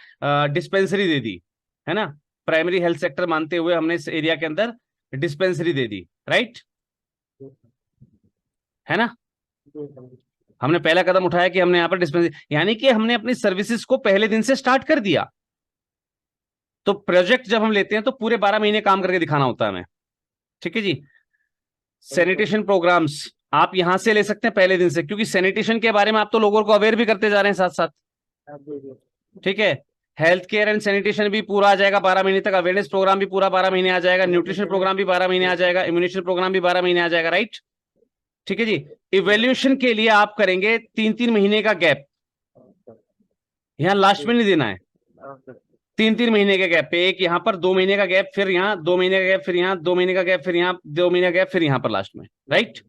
डिस्पेंसरी दे दी, है ना। प्राइमरी हेल्थ सेक्टर मानते हुए हमने इस एरिया के अंदर डिस्पेंसरी दे दी, राइट, है ना। हमने पहला कदम उठाया कि हमने यहाँ पर डिस्पेंसरी, यानी कि हमने अपनी सर्विसेज को पहले दिन से स्टार्ट कर दिया। तो प्रोजेक्ट जब हम लेते हैं तो पूरे 12 महीने काम करके दिखाना होता है हमें। ठीक है जी। सैनिटेशन प्रोग्राम्स आप यहां से ले सकते हैं पहले दिन से, क्योंकि सैनिटेशन के बारे में आप तो लोगों को अवेयर भी करते जा रहे हैं साथ साथ। ठीक है। हेल्थ केयर एंड सैनिटेशन भी पूरा आ जाएगा 12 महीने तक। अवेयरनेस प्रोग्राम भी पूरा 12 महीने आ जाएगा। न्यूट्रिशन प्रोग्राम भी 12 महीने आ जाएगा। इम्यूनेशन प्रोग्राम भी 12 महीने आ जाएगा, राइट। ठीक है जी। इवेल्युएशन के लिए आप करेंगे 3-3 महीने का गैप, यहां लास्ट में नहीं देना है। 3-3 महीने के गैप पे, एक यहां पर 2 महीने का गैप, फिर यहाँ 2 महीने का गैप, फिर यहाँ 2 महीने का गैप, फिर यहाँ 2 महीने का गैप, फिर यहाँ पर लास्ट में, राइट।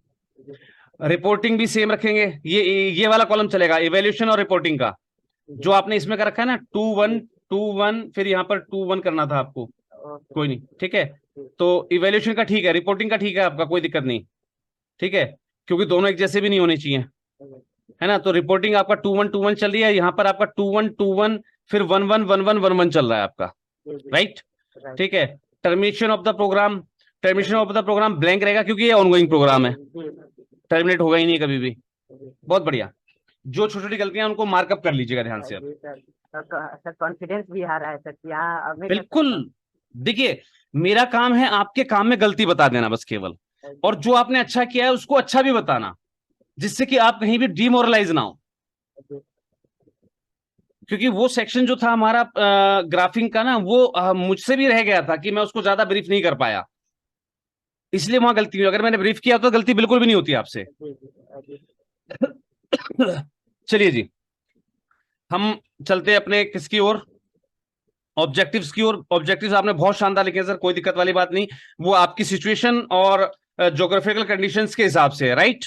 रिपोर्टिंग भी सेम रखेंगे, ये वाला कॉलम चलेगा इवेल्यूशन और रिपोर्टिंग का। जो आपने इसमें कर रखा है ना 2-1-2-1, फिर यहाँ पर 2-1 करना था आपको, कोई नहीं, ठीक है। तो इवेल्यूशन का ठीक है, रिपोर्टिंग का ठीक है, आपका कोई दिक्कत नहीं, ठीक है, क्योंकि दोनों एक जैसे भी नहीं होने चाहिए, है ना। तो रिपोर्टिंग आपका 2-1-2-1 चल रही है, यहाँ पर आपका 2-1-2-1, फिर 1-1-1-1-1-1 चल रहा है आपका, राइट। ठीक है। Termination of the program, termination of the program blank रहेगा, क्योंकि ये ऑनगोइंग प्रोग्राम है, टर्मिनेट होगा ही नहीं कभी भी। बहुत बढ़िया। जो छोटी छोटी गलतियां उनको मार्कअप कर लीजिएगा ध्यान से अब। सर कॉन्फिडेंस भी आ रहा है सर कि हाँ अब मैं कर बिल्कुल। सकता हूँ। देखिए, मेरा काम है आपके काम में गलती बता देना बस केवल, और जो आपने अच्छा किया है उसको अच्छा भी बताना, जिससे कि आप कहीं भी डिमोरलाइज ना हो। क्योंकि वो सेक्शन जो था हमारा ग्राफिंग का ना, वो मुझसे भी रह गया था कि मैं उसको ज्यादा ब्रीफ नहीं कर पाया, इसलिए वहां गलती हुई। अगर मैंने ब्रीफ किया तो गलती बिल्कुल भी नहीं होती आपसे। चलिए जी, हम चलते हैं अपने किसकी ओर, ऑब्जेक्टिव्स की ओर। ऑब्जेक्टिव्स आपने बहुत शानदार लिखे हैं सर, कोई दिक्कत वाली बात नहीं। वो आपकी सिचुएशन और ज्योग्राफिकल कंडीशंस के हिसाब से है, right.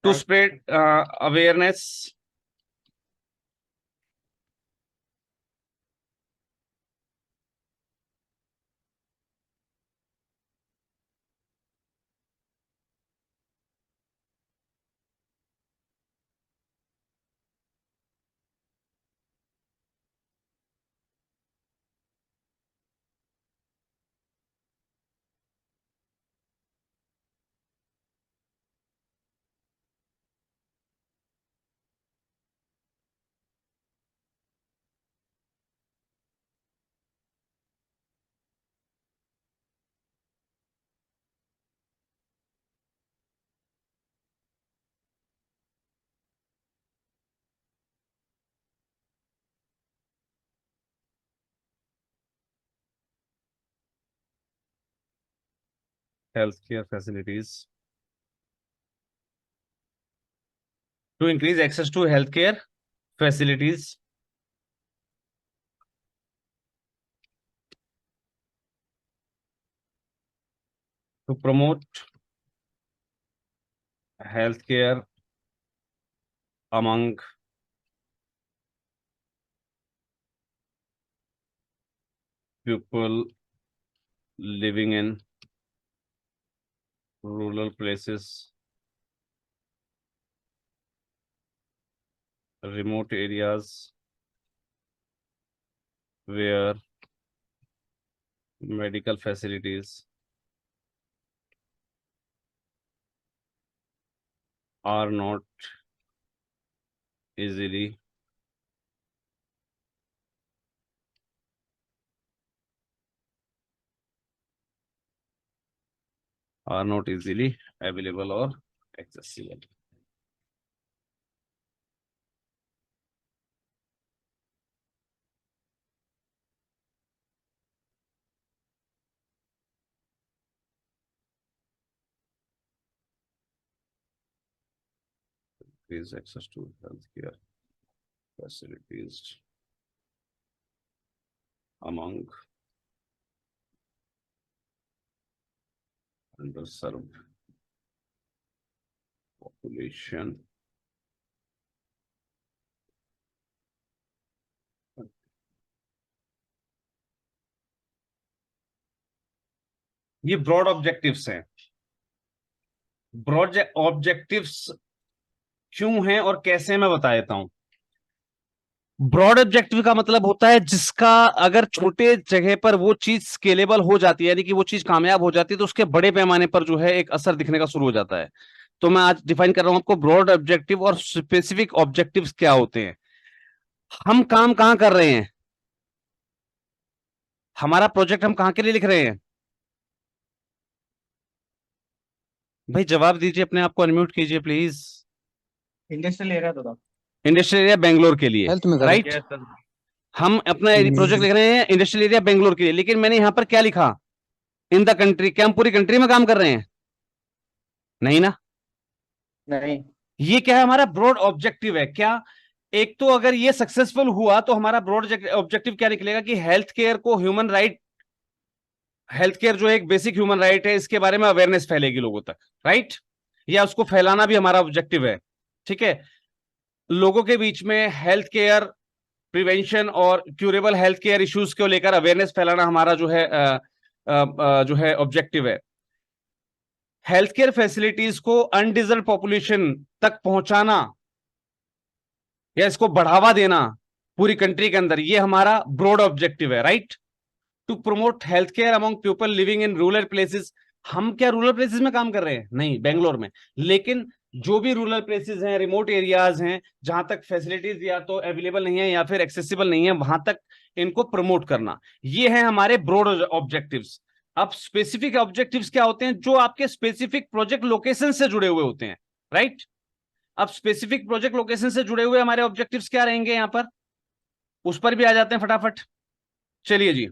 To spread awareness healthcare facilities. To increase access to healthcare facilities. To promote healthcare among people living in rural places, remote areas where medical facilities are not easily available or accessible. Increase access to healthcare facilities among underserved population. ये broad objectives हैं। Broad objectives क्यों हैं और कैसे, मैं बता देता हूं। ब्रॉड ऑब्जेक्टिव का मतलब होता है जिसका अगर छोटे जगह पर वो चीज स्केलेबल हो जाती है, यानी कि वो चीज कामयाब हो जाती है, तो उसके बड़े पैमाने पर जो है एक असर दिखने का शुरू हो जाता है। तो मैं आज डिफाइन कर रहा हूं आपको ब्रॉड ऑब्जेक्टिव और स्पेसिफिक ऑब्जेक्टिव्स क्या होते हैं। हम काम कहां कर रहे हैं, हमारा प्रोजेक्ट हम कहां के लिए लिख रहे हैं? भाई जवाब दीजिए, अपने आप को अनम्यूट कीजिए प्लीज। इंडस्ट्रियल एरिया तो था। इंडस्ट्रियल एरिया बेंगलोर के लिए, हेल्थ में राइट। हम अपना प्रोजेक्ट लिख रहे हैं इंडस्ट्रियल एरिया बेंगलोर के लिए, लेकिन मैंने यहां पर क्या लिखा, इन द कंट्री। क्या हम पूरी कंट्री में काम कर रहे हैं? नहीं ना। नहीं। ये क्या है, हमारा ब्रॉड ऑब्जेक्टिव है क्या। एक तो अगर ये सक्सेसफुल हुआ तो हमारा ब्रॉड ऑब्जेक्टिव क्या निकलेगा कि हेल्थ केयर को ह्यूमन राइट, हेल्थ केयर जो एक बेसिक ह्यूमन राइट है, इसके बारे में अवेयरनेस फैलेगी लोगों तक, राइट। या उसको फैलाना भी हमारा ऑब्जेक्टिव है, ठीक है। लोगों के बीच में हेल्थ केयर प्रिवेंशन और क्यूरेबल हेल्थ केयर इश्यूज को लेकर अवेयरनेस फैलाना हमारा जो है ऑब्जेक्टिव है। हेल्थ केयर फैसिलिटीज को अनडिजर्व पॉपुलेशन तक पहुंचाना या इसको बढ़ावा देना पूरी कंट्री के अंदर, ये हमारा ब्रॉड ऑब्जेक्टिव है, right. To promote health care among people living in rural places. हम क्या रूरल प्लेसेस में काम कर रहे हैं? नहीं, बेंगलोर में। लेकिन जो भी रूरल प्लेसेस हैं, रिमोट एरियाज हैं, जहां तक फैसिलिटीज या तो अवेलेबल नहीं है या फिर एक्सेसिबल नहीं है, वहां तक इनको प्रमोट करना, ये है हमारे ब्रॉड ऑब्जेक्टिव्स। अब स्पेसिफिक ऑब्जेक्टिव्स क्या होते हैं? जो आपके स्पेसिफिक प्रोजेक्ट लोकेशन से जुड़े हुए होते हैं, राइट। अब स्पेसिफिक प्रोजेक्ट लोकेशन से जुड़े हुए हमारे ऑब्जेक्टिव्स क्या रहेंगे यहां पर, उस पर भी आ जाते हैं फटाफट। चलिए जी।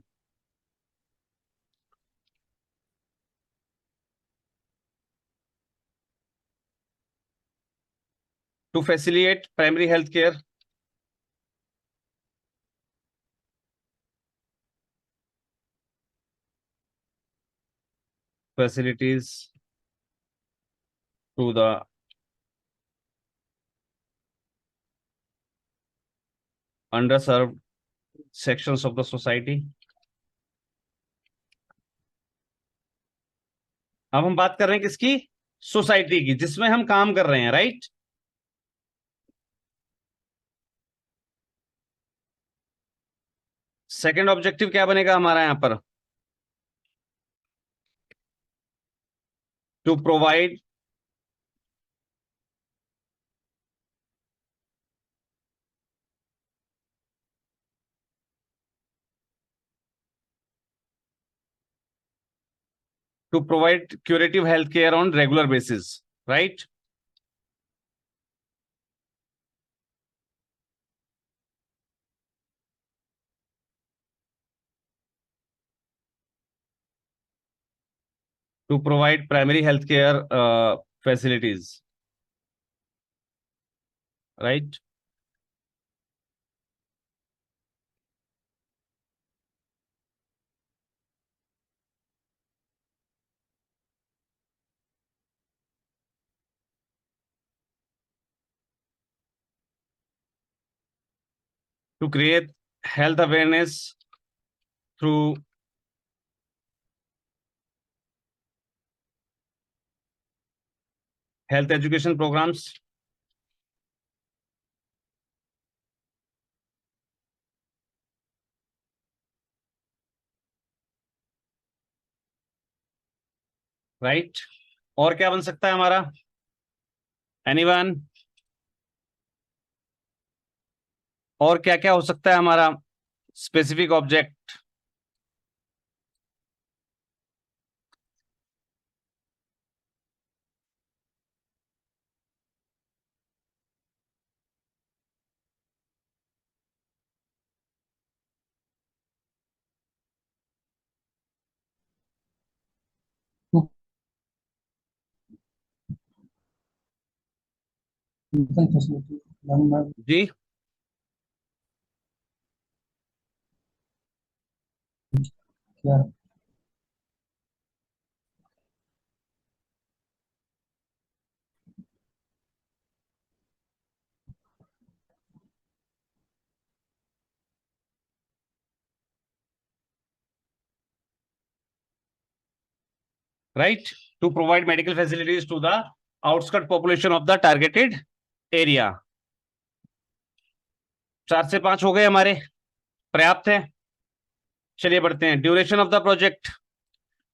To facilitate primary health care, facilities to the underserved sections of the society। अब हम बात कर रहे हैं किसकी? सोसाइटी की, जिसमें हम काम कर रहे हैं, राइट। सेकंड ऑब्जेक्टिव क्या बनेगा हमारा यहां पर? To provide to provide curative health care on regular basis, right. to provide primary healthcare facilities, right? To create health awareness through health education programs, right? और क्या बन सकता है हमारा? एनीवन? और क्या क्या हो सकता है हमारा स्पेसिफिक ऑब्जेक्ट? जी, क्या right? To provide medical facilities to the outskirt population of the targeted area. 4 से 5 हो गए हमारे, पर्याप्त है। चलिए बढ़ते हैं। Duration of the project,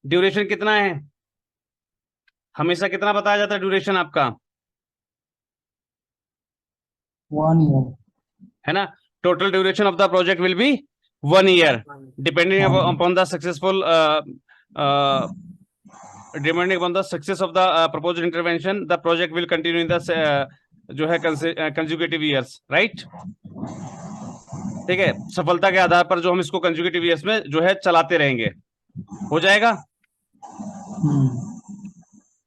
duration कितना है? हमेशा कितना बताया जाता है ड्यूरेशन आपका? 1 year है ना? Total duration of the project will be 1 year, depending upon the successful depending upon the success of the proposed intervention, the project will continue in the जो है consecutive years, right? ठीक है, सफलता के आधार पर जो हम इसको consecutive years में जो है चलाते रहेंगे। हो जाएगा?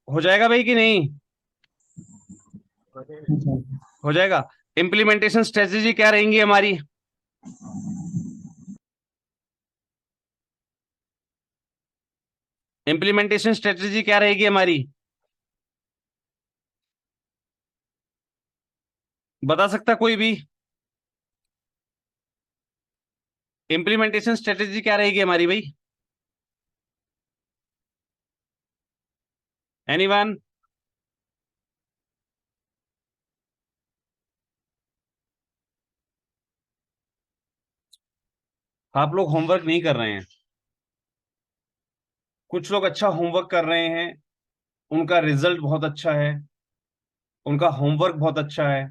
हो जाएगा भाई कि नहीं? हो जाएगा। इम्प्लीमेंटेशन स्ट्रेटेजी क्या रहेंगी हमारी? इम्प्लीमेंटेशन स्ट्रेटेजी क्या रहेगी हमारी? बता सकता कोई भी? इम्प्लीमेंटेशन स्ट्रेटेजी क्या रहेगी हमारी भाई? एनीवन? आप लोग होमवर्क नहीं कर रहे हैं। कुछ लोग अच्छा होमवर्क कर रहे हैं, उनका रिजल्ट बहुत अच्छा है, उनका होमवर्क बहुत अच्छा है।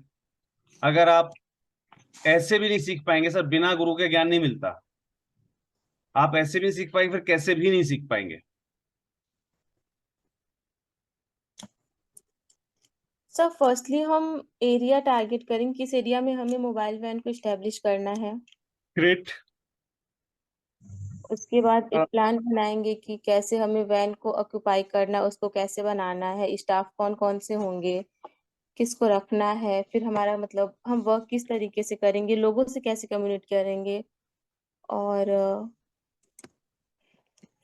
अगर आप ऐसे भी नहीं सीख पाएंगे सर, बिना गुरु के ज्ञान नहीं मिलता। आप ऐसे भी नहीं सीख पाएंगे, फिर कैसे भी नहीं सीख पाएंगे। सर फर्स्टली हम एरिया टारगेट करेंगे, किस एरिया में हमें मोबाइल वैन को इस्टेब्लिश करना है। ग्रेट। उसके बाद एक प्लान बनाएंगे कि कैसे हमें वैन को ऑक्यूपाई करना है, उसको कैसे बनाना है, स्टाफ कौन कौन से होंगे, किसको रखना है, फिर हमारा मतलब हम वर्क किस तरीके से करेंगे, लोगों से कैसे कम्युनिकेट करेंगे, और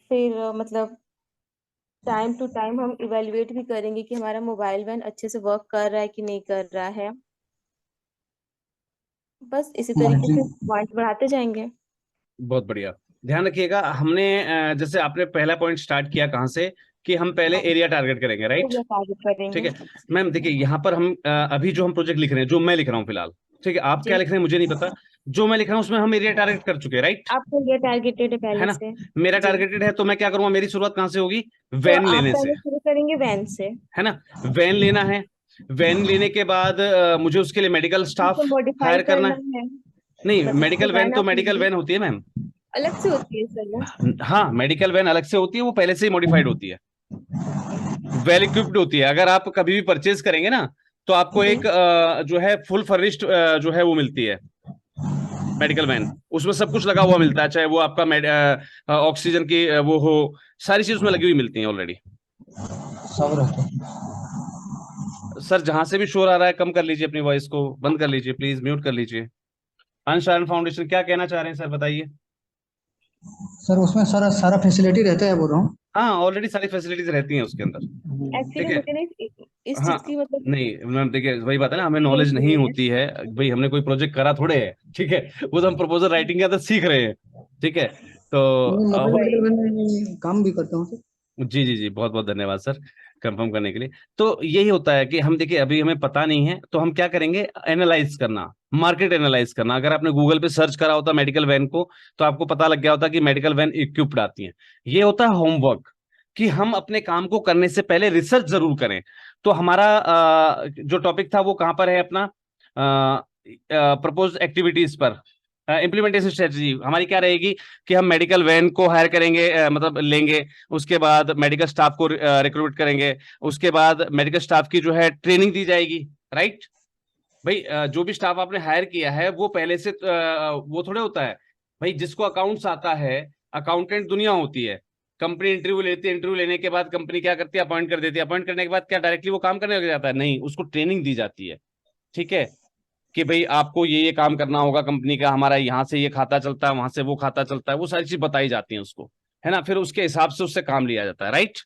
फिर मतलब टाइम टू टाइम हम इवेल्युएट भी करेंगे कि हमारा मोबाइल वैन अच्छे से वर्क कर रहा है कि नहीं कर रहा है। बस इसी तरीके से पॉइंट बढ़ाते जाएंगे। बहुत बढ़िया। ध्यान रखिएगा, हमने जैसे आपने पहला पॉइंट स्टार्ट किया कहाँ से, कि हम पहले एरिया टारगेट करेंगे, राइट? एरिया टारगेट करेंगे। ठीक है मैम, देखिए यहाँ पर हम अभी जो हम प्रोजेक्ट लिख रहे हैं, जो मैं लिख रहा हूँ फिलहाल, ठीक है, आप क्या लिख रहे हैं मुझे नहीं पता, जो मैं लिख रहा हूँ उसमें हम एरिया टारगेट कर चुके हैं, राइट? आपको एरिया टारगेटेड है है पहले ना? से। मेरा जी। टारगेटेड है, तो मैं क्या करूंगा, मेरी शुरुआत कहाँ से होगी? तो वैन आप लेने से, पहले शुरू करेंगे वैन से। है ना? वैन लेना है। वैन लेने के बाद मुझे उसके लिए मेडिकल स्टाफ उसको मॉडिफाई हायर करना करना है। है। नहीं, मतलब मेडिकल उसको वैन वैन तो आप मेडिकल लीजिए। वैन होती है मैम। अलग से होती है सर वो। हाँ, मेडिकल वैन अलग से होती है, वो पहले से ही मॉडिफाइड होती है, वेल इक्विप्ड होती है। अगर आप कभी भी परचेज करेंगे ना, तो आपको जी। एक जो है फुल फर्निश्ड जो है वो मिलती है मेडिकल वैन। उसमें सब कुछ लगा हुआ मिलता है, चाहे वो आपका ऑक्सीजन की वो हो, सारी चीज उसमें लगी हुई मिलती है ऑलरेडी। सब रहते हैं। सर जहां से भी शोर आ रहा है कम कर लीजिए, अपनी वॉइस को बंद कर लीजिए प्लीज, म्यूट कर लीजिए। अंश आयरन फाउंडेशन क्या कहना चाह रहे हैं सर, बताइए। सर उसमें सारा सारा फैसिलिटी रहता है, बोल रहा हूँ। हाँ ऑलरेडी सारी फैसिलिटीज रहती हैं उसके अंदर। एक्चुअली ठीक है। मुझे ना इस हाँ चीज की मतलब नहीं मैम देखिए वही बात है ना, हमें नहीं नॉलेज नहीं है। होती है भाई, हमने कोई प्रोजेक्ट करा थोड़े है, ठीक है। वो तो हम प्रपोजल राइटिंग के अंदर सीख रहे हैं, ठीक है। तो मैं मोबाइल वही मेडिकल में काम भी करता हूँ सर। जी जी जी, बहुत बहुत धन्यवाद सर कंफर्म करने के लिए। तो यही होता है कि हम देखिए अभी हमें पता नहीं है तो हम क्या करेंगे, एनालाइज करना, मार्केट एनालाइज करना। अगर आपने गूगल पे सर्च करा होता मेडिकल वैन को तो आपको पता लग गया होता कि मेडिकल वैन इक्विप्ड आती है। ये होता है होमवर्क, कि हम अपने काम को करने से पहले रिसर्च जरूर करें। तो हमारा जो टॉपिक था वो कहाँ पर है अपना, प्रपोज एक्टिविटीज पर। इम्प्लीमेंटेशन स्ट्रेटजी हमारी क्या रहेगी कि हम मेडिकल वैन को हायर करेंगे, मतलब लेंगे। उसके बाद मेडिकल स्टाफ को रिक्रूट करेंगे। उसके बाद मेडिकल स्टाफ की जो है ट्रेनिंग दी जाएगी, राइट। भाई जो भी स्टाफ आपने हायर किया है वो पहले से वो थोड़े होता है भाई, जिसको अकाउंट्स आता है, अकाउंटेंट दुनिया होती है। कंपनी इंटरव्यू लेती है, इंटरव्यू लेने के बाद कंपनी क्या करती है, अपॉइंट कर देती है। अपॉइंट करने के बाद क्या डायरेक्टली वो काम करने लग जाता है? नहीं, उसको ट्रेनिंग दी जाती है, ठीक है। कि भाई आपको ये काम करना होगा कंपनी का, हमारा यहाँ से ये खाता चलता है, वहां से वो खाता चलता है, वो सारी चीज बताई जाती है उसको, है ना। फिर उसके हिसाब से उससे काम लिया जाता है, राइट।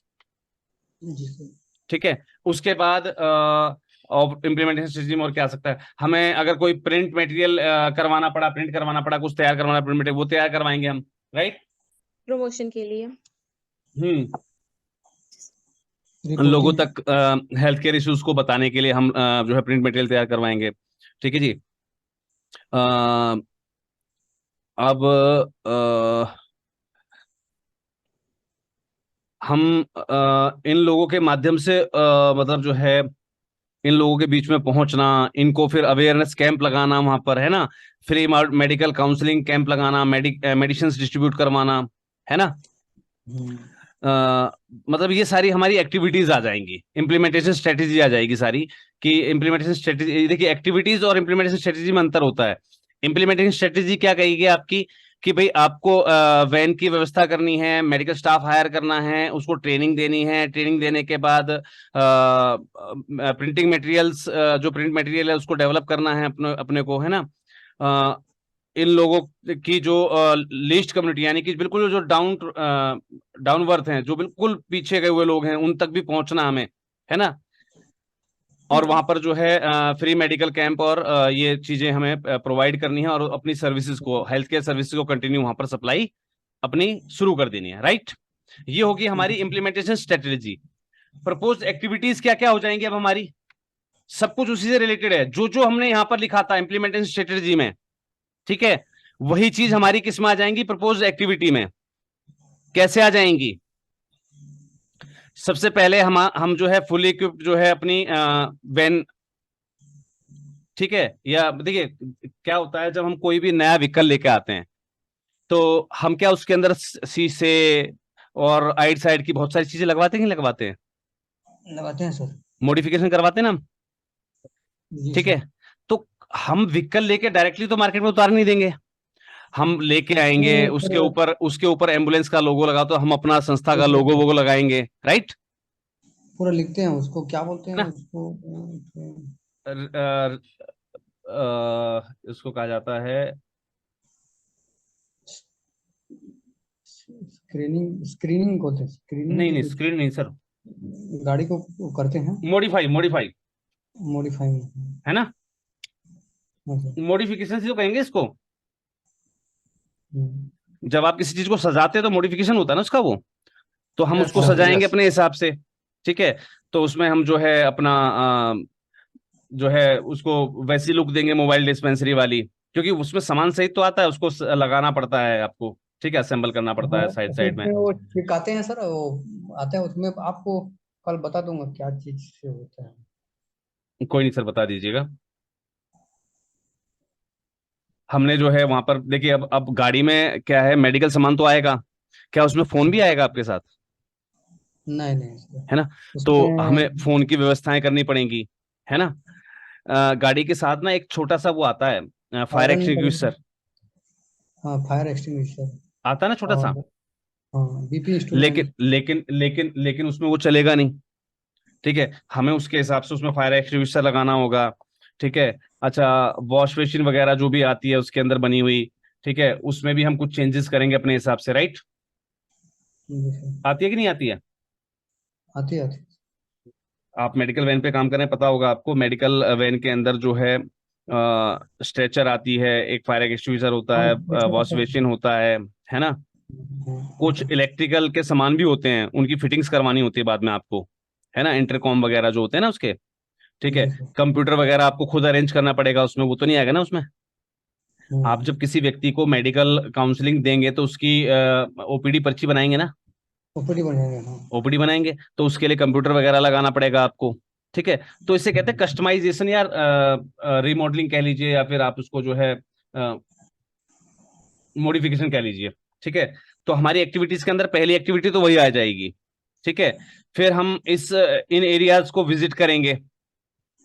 जी सर। ठीक है। उसके बाद और इम्प्लीमेंटेशन स्ट्रेटजी में और क्या आ सकता है, हमें अगर कोई प्रिंट मटेरियल करवाना पड़ा, प्रिंट करवाना पड़ा, कुछ तैयार करवाना, प्रिंट मटेरियल वो तैयार करवाएंगे हम, राइट। प्रमोशन के लिए। लोगों रिपोर्टिंग। तक हेल्थ केयर इश्यूज को बताने के लिए हम जो है प्रिंट मटेरियल तैयार करवाएंगे, ठीक है जी। अ, अब हम इन लोगों के माध्यम से मतलब जो है इन लोगों के बीच में पहुंचना, इनको फिर अवेयरनेस कैंप लगाना वहां पर, है ना। फ्री मेडिकल काउंसलिंग कैंप लगाना, मेडिसिन डिस्ट्रीब्यूट करवाना, है ना। मतलब ये सारी हमारी एक्टिविटीज आ जाएंगी, इम्प्लीमेंटेशन स्ट्रेटेजी आ जाएगी सारी। कि इम्प्लीमेंटेशन स्ट्रेटेजी देखिए, एक्टिविटीज और इम्प्लीमेंटेशन स्ट्रेटेजी में अंतर होता है। इम्प्लीमेंटेशन स्ट्रेटेजी क्या कहेगी आपकी, कि भाई आपको वैन की व्यवस्था करनी है, मेडिकल स्टाफ हायर करना है, उसको ट्रेनिंग देनी है। ट्रेनिंग देने के बाद प्रिंटिंग मटेरियल्स, जो प्रिंट मटेरियल है उसको डेवलप करना है अपने अपने को, है ना। अ, इन लोगों की जो लिस्ट कम्युनिटी, यानी कि बिल्कुल जो डाउन वर्थ हैं, जो बिल्कुल पीछे गए हुए लोग हैं, उन तक भी पहुंचना हमें, है ना। और वहां पर जो है फ्री मेडिकल कैंप और ये चीजें हमें प्रोवाइड करनी है, और अपनी सर्विसेज को, हेल्थ केयर सर्विसेज को कंटिन्यू वहां पर सप्लाई अपनी शुरू कर देनी है, राइट। ये होगी हमारी इम्प्लीमेंटेशन स्ट्रेटेजी। प्रपोज एक्टिविटीज क्या क्या हो जाएंगी अब हमारी, सब कुछ उसी से रिलेटेड है, जो जो हमने यहां पर लिखा था इम्प्लीमेंटेशन स्ट्रेटेजी में, ठीक है। वही चीज हमारी किस में आ जाएंगी, प्रपोज एक्टिविटी में। कैसे आ जाएंगी? सबसे पहले हम जो है फुल इक्विप्ड जो है अपनी वैन, ठीक है। या देखिए क्या होता है, जब हम कोई भी नया व्हीकल लेके आते हैं तो हम क्या उसके अंदर शीशे और आइड साइड की बहुत सारी चीजें लगवाते हैं, नहीं लगवाते हैं? लगाते हैं सर। मॉडिफिकेशन करवाते हैं ना हम, जी ठीक सर। है। तो हम व्हीकल लेके डायरेक्टली तो मार्केट में उतार नहीं देंगे, हम लेके आएंगे, वो उसके ऊपर एम्बुलेंस का लोगो लगा, तो हम अपना संस्था का लोगो पूरा वोगो लगाएंगे, राइट। पूरा लिखते हैं, उसको क्या बोलते हैं है ना। उसको? इसको कहा जाता है, स्क्रीनिंग, स्क्रीनिंग बोलते हैं, स्क्रीनिंग नहीं की नहीं कुछ। स्क्रीन नहीं सर, गाड़ी को वो करते हैं मॉडिफाई मॉडिफाई, मॉडिफाई। है ना। हाँ सर। मॉडिफिकेशन से तो कहेंगे इसको। हम्म। जब आप किसी चीज को सजाते हैं तो मॉडिफिकेशन होता है ना उसका, वो तो हम यस उसको सर, सजाएंगे यस। अपने हिसाब से, ठीक है। तो उसमें हम जो है अपना जो है उसको वैसी लुक देंगे मोबाइल डिस्पेंसरी वाली, क्योंकि उसमें सामान सहित तो आता है, उसको लगाना पड़ता है आपको, ठीक है, असेंबल करना पड़ता हाँ, है साइड तो साइड में। उसमें वो चिपकाते हैं सर, वो आता है उसमें, आपको कल बता दूंगा क्या चीज से होता है। कोई नहीं सर, बता दीजिएगा। हमने जो है वहां पर देखिए, अब गाड़ी में क्या है, मेडिकल सामान तो आएगा, क्या उसमें फोन भी आएगा आपके साथ? नहीं नहीं सर। है ना। तो हमें उसमें फोन की व्यवस्थाएं करनी पड़ेंगी, है ना। गाड़ी के साथ ना एक छोटा सा वो आता है, फायर आयरन एक्सटिंग्विशर, हाँ, फायर एक्सटिंग्विशर। आता है ना छोटा सा। और हाँ, बीपी इंस्ट्रूमेंट। लेकिन लेकिन लेकिन लेकिन उसमें वो चलेगा नहीं, ठीक है, हमें उसके हिसाब से उसमें फायर एक्सटिंग्विशर लगाना होगा। ठीक है, अच्छा, वॉश बेसिन वगैरह जो भी आती है उसके अंदर बनी हुई, ठीक है, उसमें भी हम कुछ चेंजेस करेंगे अपने हिसाब से, राइट? जी सर, आती है कि नहीं आती है? आती आती। आप मेडिकल वैन पे काम करें, पता होगा आपको, मेडिकल वैन के अंदर जो है स्ट्रेचर आती है, एक फायर एक्सटिंग्विशर होता हाँ, है, अच्छा वॉश अच्छा। बेसिन होता है ना? कुछ अच्छा इलेक्ट्रिकल के सामान भी होते हैं, उनकी फिटिंग्स करवानी होती है बाद में आपको, है ना, इंटरकॉम वगैरह जो होते हैं ना उसके। ठीक है, जी सर। कंप्यूटर वगैरह आपको खुद अरेंज करना पड़ेगा उसमें, वो तो नहीं आएगा ना उसमें। आप जब किसी व्यक्ति को मेडिकल काउंसलिंग देंगे तो उसकी ओपीडी पर्ची बनाएंगे ना, ऊपर ही बनेंगे, हाँ। ओपीडी बनाएंगे, तो उसके लिए कंप्यूटर वगैरह लगाना पड़ेगा आपको। ठीक है, तो इसे कहते हैं कस्टमाइजेशन, या रिमॉडलिंग कह लीजिए, या फिर आप उसको जो है मॉडिफिकेशन कह लीजिए। ठीक है, तो हमारी एक्टिविटीज के अंदर पहली एक्टिविटी तो वही आ जाएगी। ठीक है, फिर हम इन एरियाज को विजिट करेंगे।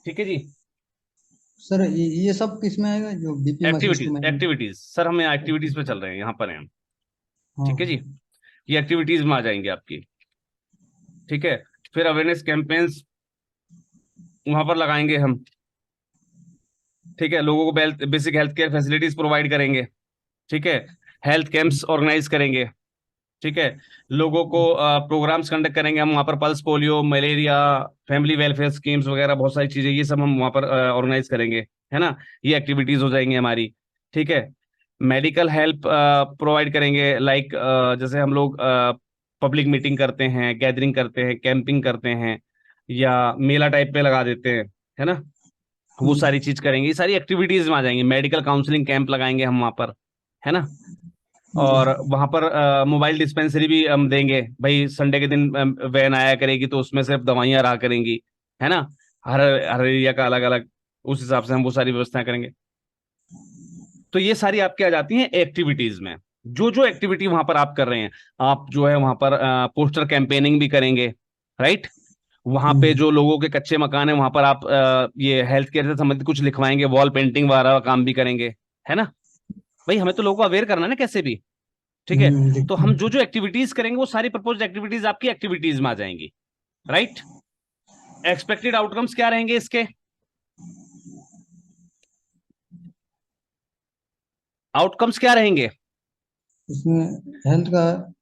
ठीक है जी। सर ये सब किस में आएगा, जो BP machine to activities, manage? Activities sir, हम यहाँ एक्टिविटीज पे चल रहे हैं, यहाँ पर हैं हम। हाँ ठीक है हाँ। जी, ये एक्टिविटीज में आ जाएंगे आपकी। ठीक है, फिर अवेयरनेस कैंपेन्स वहां पर लगाएंगे हम। ठीक है, लोगों को basic health care facilities provide करेंगे। ठीक है, हेल्थ कैंप्स ऑर्गेनाइज करेंगे। ठीक है, लोगों को प्रोग्राम्स कंडक्ट करेंगे हम वहाँ पर, pulse polio, malaria, family welfare schemes वगैरह, बहुत सारी चीजें, ये सब हम वहाँ पर ऑर्गेनाइज करेंगे, है ना? ये एक्टिविटीज हो जाएंगी हमारी। ठीक है, मेडिकल हेल्प प्रोवाइड करेंगे, लाइक जैसे हम लोग पब्लिक मीटिंग करते हैं, गैदरिंग करते हैं, कैंपिंग करते हैं, या मेला टाइप पे लगा देते हैं, है ना? वो जी सारी चीज करेंगे, ये सारी एक्टिविटीज में आ जाएंगी। मेडिकल काउंसलिंग कैंप लगाएंगे हम वहाँ पर, है ना? जी और वहां पर मोबाइल डिस्पेंसरी भी हम देंगे भाई, संडे के दिन वैन आया करेगी तो उसमें सिर्फ दवाइयां रहा करेंगी, है ना? हर हर एरिया का अलग अलग, उस हिसाब से हम वो सारी व्यवस्थाएं करेंगे। तो ये सारी आपके आ जाती हैं एक्टिविटीज में। जो जो एक्टिविटी वहां पर आप कर रहे हैं, आप जो है वहां पर पोस्टर कैंपेनिंग भी करेंगे, राइट? वहां पे जो लोगों के कच्चे मकान है वहां पर आप ये हेल्थ केयर से संबंधित कुछ लिखवाएंगे, वॉल पेंटिंग वगैरह का काम भी करेंगे, है ना? भाई हमें तो लोगों को अवेयर करना है ना कैसे भी। ठीक है, तो हम जो जो एक्टिविटीज करेंगे वो सारी प्रपोज्ड एक्टिविटीज आपकी एक्टिविटीज में आ जाएंगी, राइट? एक्सपेक्टेड आउटकम्स क्या रहेंगे इसके? आउटकम्स क्या रहेंगे? इसमें हेल्थ का,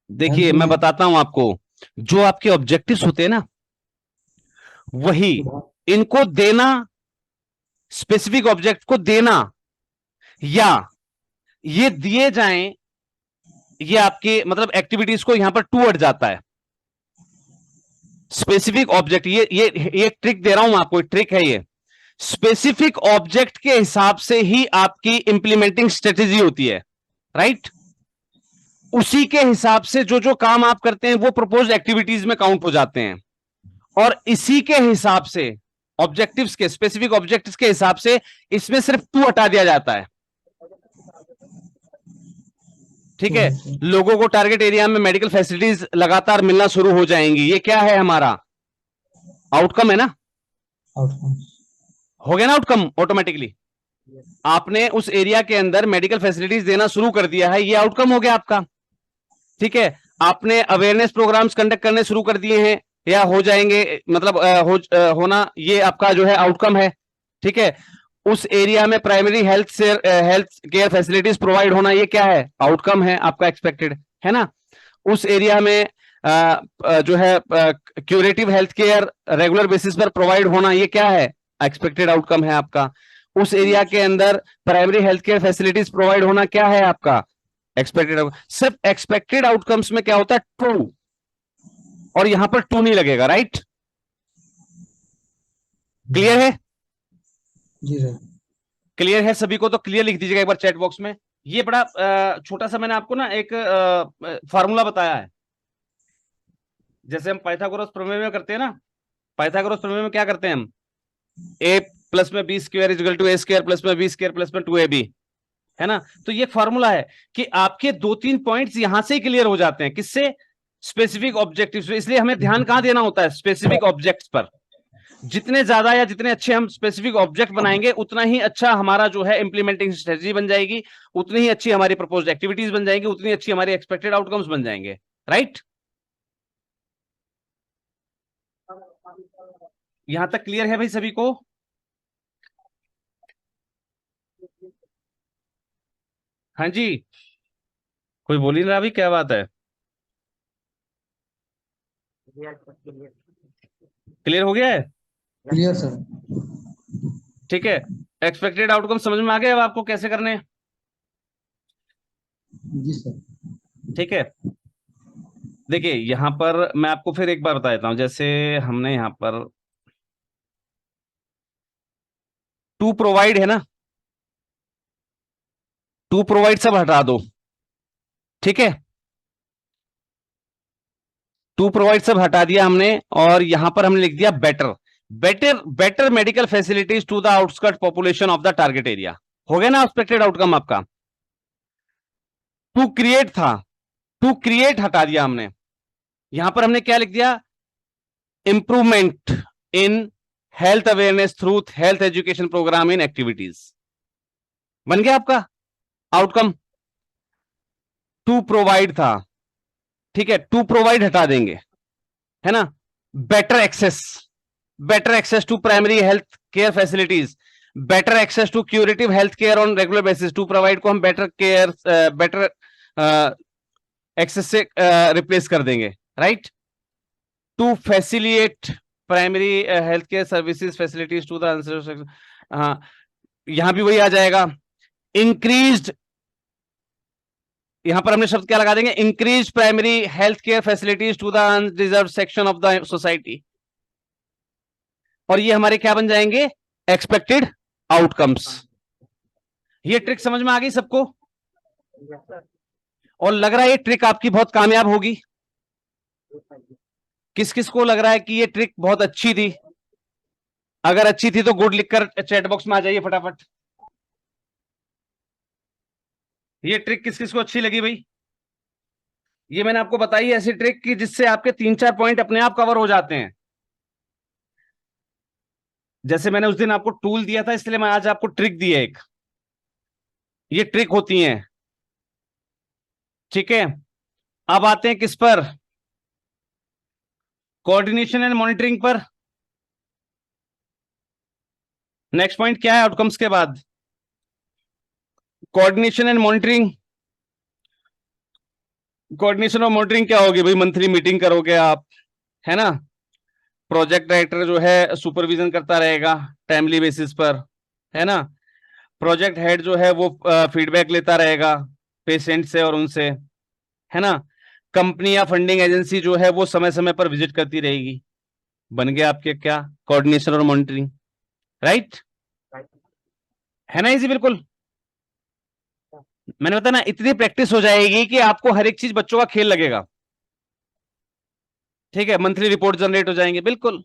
देखिए हेल्थ मैं में बताता हूं आपको, जो आपके ऑब्जेक्टिव्स होते हैं ना, वही सुधार। इनको देना, स्पेसिफिक ऑब्जेक्ट को देना, या ये दिए जाएं, ये आपके मतलब एक्टिविटीज को यहां पर टू अट जाता है। स्पेसिफिक ऑब्जेक्ट, ये ट्रिक दे रहा हूं आपको, ट्रिक है ये। स्पेसिफिक ऑब्जेक्ट के हिसाब से ही आपकी इंप्लीमेंटिंग स्ट्रेटेजी होती है, राइट? उसी के हिसाब से जो जो काम आप करते हैं वो प्रपोज्ड एक्टिविटीज में काउंट हो जाते हैं, और इसी के हिसाब से ऑब्जेक्टिव्स के, स्पेसिफिक ऑब्जेक्टिव्स के हिसाब से इसमें सिर्फ टू हटा दिया जाता है। ठीक है, लोगों को टारगेट एरिया में मेडिकल फैसिलिटीज लगातार मिलना शुरू हो जाएंगी, ये क्या है हमारा आउटकम, है ना? आउटकम। हो गया ना आउटकम ऑटोमेटिकली। आपने उस एरिया के अंदर मेडिकल फैसिलिटीज देना शुरू कर दिया है, ये आउटकम हो गया आपका। ठीक है, आपने अवेयरनेस प्रोग्राम्स कंडक्ट करने शुरू कर दिए हैं, या हो जाएंगे, मतलब होना, ये आपका जो है आउटकम है। ठीक है, उस एरिया में primary health care facilities provide होना, ये क्या है? आउटकम है आपका एक्सपेक्टेड, है ना? उस एरिया में जो है curative health care regular basis पर प्रोवाइड होना, ये क्या है? एक्सपेक्टेड आउटकम है आपका। उस एरिया के अंदर primary health care facilities provide होना क्या है आपका? एक्सपेक्टेड। सिर्फ एक्सपेक्टेड आउटकम्स में क्या होता है? ट्रू, और यहां पर टू नहीं लगेगा, राइट? क्लियर है? जी सर। क्लियर है सभी को? तो क्लियर लिख दीजिएगा एक बार चैट बॉक्स में। ये बड़ा छोटा सा मैंने आपको ना एक फार्मूला बताया है, जैसे हम पाइथागोरस प्रमेय में करते हैं ना। पाइथागोरस प्रमेय में क्या करते हैं हम? ए प्लस में B square is equal to A square plus में बी स्क्वायर प्लस में 2ab, है ना? तो ये फॉर्मूला है कि आपके 2-3 पॉइंट्स यहां से ही क्लियर हो जाते हैं, किससे? Specific objectives. इसलिए हमें ध्यान कहां देना होता है? स्पेसिफिक ऑब्जेक्ट्स पर। जितने ज्यादा या जितने अच्छे हम स्पेसिफिक ऑब्जेक्ट बनाएंगे, उतना ही अच्छा हमारा जो है इंप्लीमेंटिंग स्ट्रेटजी बन जाएगी, उतनी ही अच्छी हमारी प्रपोज्ड एक्टिविटीज बन जाएंगी, उतनी अच्छी हमारी एक्सपेक्टेड आउटकम्स बन जाएंगे, राइट? यहां तक क्लियर है भाई सभी को? हाँ जी, कोई बोल ही नहीं रहा भाई, क्या बात है? क्लियर हो गया है? Clear sir. ठीक है, एक्सपेक्टेड आउटकम समझ में आ गया अब आपको कैसे करने हैं? जी सर। ठीक है, देखिए यहां पर मैं आपको फिर एक बार बता देता हूं। जैसे हमने यहां पर टू प्रोवाइड है ना, टू प्रोवाइड सब हटा दो। ठीक है, टू प्रोवाइड सब हटा दिया हमने, और यहां पर हमने लिख दिया better better better medical facilities to the outskirt population of the target area. हो गया ना एक्सपेक्टेड आउटकम आपका? टू क्रिएट था, टू क्रिएट हटा दिया हमने। यहां पर हमने क्या लिख दिया? Improvement in health awareness through health education program in activities. बन गया आपका आउटकम। टू प्रोवाइड था, ठीक है, टू प्रोवाइड हटा देंगे, है ना। Better access to primary health care facilities, better access to curative health care on regular basis. To provide को हम बेटर केयर बेटर एक्सेस से रिप्लेस कर देंगे, right. To facilitate primary health care services facilities to the, हाँ यहां भी वही आ जाएगा। इंक्रीज्ड, यहां पर हमने शब्द क्या लगा देंगे? Increase primary health care facilities to the unreserved section of the society. और ये हमारे क्या बन जाएंगे? Expected outcomes. ये ट्रिक समझ में आ गई सबको? और लग रहा है ये ट्रिक आपकी बहुत कामयाब होगी। किस किस को लग रहा है कि ये ट्रिक बहुत अच्छी थी? अगर अच्छी थी तो गुड लिखकर चैट बॉक्स में आ जाइए फटाफट। ये ट्रिक किस किस को अच्छी लगी भाई? ये मैंने आपको बताई ऐसी ट्रिक की जिससे आपके 3-4 पॉइंट अपने आप कवर हो जाते हैं। जैसे मैंने उस दिन आपको टूल दिया था, इसलिए मैं आज आपको ट्रिक दी है एक। ये ट्रिक होती है, ठीक है। अब आते हैं किस पर? कोऑर्डिनेशन एंड मॉनिटरिंग पर। नेक्स्ट पॉइंट क्या है आउटकम्स के बाद? Coordination and monitoring. कोऑर्डिनेशन और मॉनिटरिंग क्या होगी भाई? मंथली मीटिंग करोगे आप, है ना। प्रोजेक्ट डायरेक्टर जो है सुपरविजन करता रहेगा टाइमली बेसिस पर, है ना। प्रोजेक्ट हेड जो है वो फीडबैक लेता रहेगा पेशेंट से और उनसे, है ना। कंपनी या फंडिंग एजेंसी जो है वो समय समय पर विजिट करती रहेगी। बन गया आपके क्या? कोऑर्डिनेशन और मॉनिटरिंग, राइट। है ना इजी? बिल्कुल। मैंने बताया ना, इतनी प्रैक्टिस हो जाएगी कि आपको हर एक चीज बच्चों का खेल लगेगा। ठीक है, मंथली रिपोर्ट जनरेट हो जाएंगे, बिल्कुल।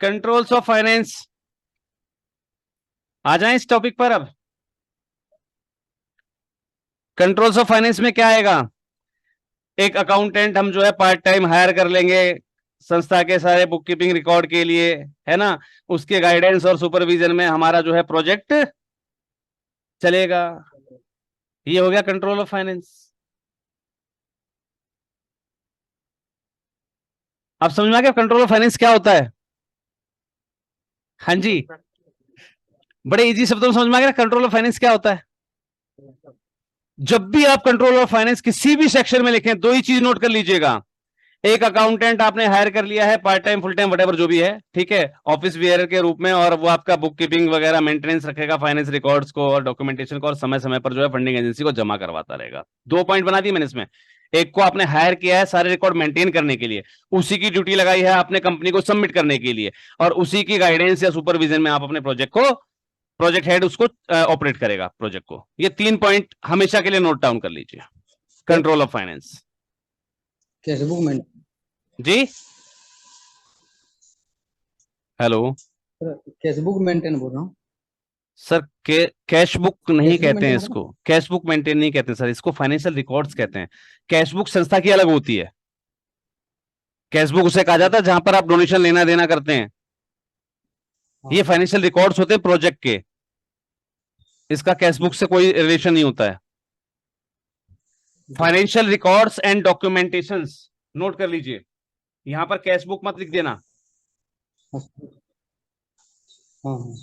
कंट्रोल्स ऑफ फाइनेंस, आ जाएं इस टॉपिक पर अब। कंट्रोल्स ऑफ फाइनेंस में क्या आएगा? एक अकाउंटेंट हम जो है पार्ट टाइम हायर कर लेंगे संस्था के सारे बुक कीपिंग रिकॉर्ड के लिए, है ना। उसके गाइडेंस और सुपरविजन में हमारा जो है प्रोजेक्ट चलेगा। ये हो गया कंट्रोल ऑफ फाइनेंस। अब समझ में आ गया कंट्रोल ऑफ फाइनेंस क्या होता है? हाँ जी, बड़े इजी शब्दों में समझ में आ गया कंट्रोल ऑफ फाइनेंस क्या होता है। जब भी आप कंट्रोल ऑफ फाइनेंस किसी भी सेक्शन में लिखें, दो ही चीज नोट कर लीजिएगा। एक अकाउंटेंट आपने हायर कर लिया है, part time full time whatever जो भी है, ठीक है, ऑफिस वेयर के रूप में, और वो आपका बुक कीपिंग वगैरह मेंटेनेंस रखेगा, फाइनेंस रिकॉर्ड्स को और डॉक्यूमेंटेशन को, और समय समय पर जो है फंडिंग एजेंसी को जमा करवाता रहेगा। 2 पॉइंट बना दिए मैंने इसमें। एक को आपने हायर किया है सारे रिकॉर्ड मेंटेन करने के लिए, उसी की ड्यूटी लगाई है आपने कंपनी को सबमिट करने के लिए, और उसी की गाइडेंस या सुपरविजन में आप अपने प्रोजेक्ट को, प्रोजेक्ट हेड उसको ऑपरेट करेगा प्रोजेक्ट को। ये 3 पॉइंट हमेशा के लिए नोट डाउन कर लीजिए। Control of finance cash book में जी। हेलो कैश बुक मेंटेन बोल रहा हूँ। सर, कैश बुक नहीं कैश बुक कहते हैं मेंटेन इसको, कैश बुक मेंटेन नहीं कहते सर, इसको फाइनेंशियल रिकॉर्ड्स कहते हैं। कैश बुक संस्था की अलग होती है। कैश बुक उसे कहा जाता है जहां पर आप डोनेशन लेना देना करते हैं। ये फाइनेंशियल रिकॉर्ड्स होते हैं प्रोजेक्ट के, इसका कैश बुक से कोई रिलेशन नहीं होता है। Financial records and documentations note कर लीजिए। यहां पर कैश बुक मत लिख देना। हाँ हाँ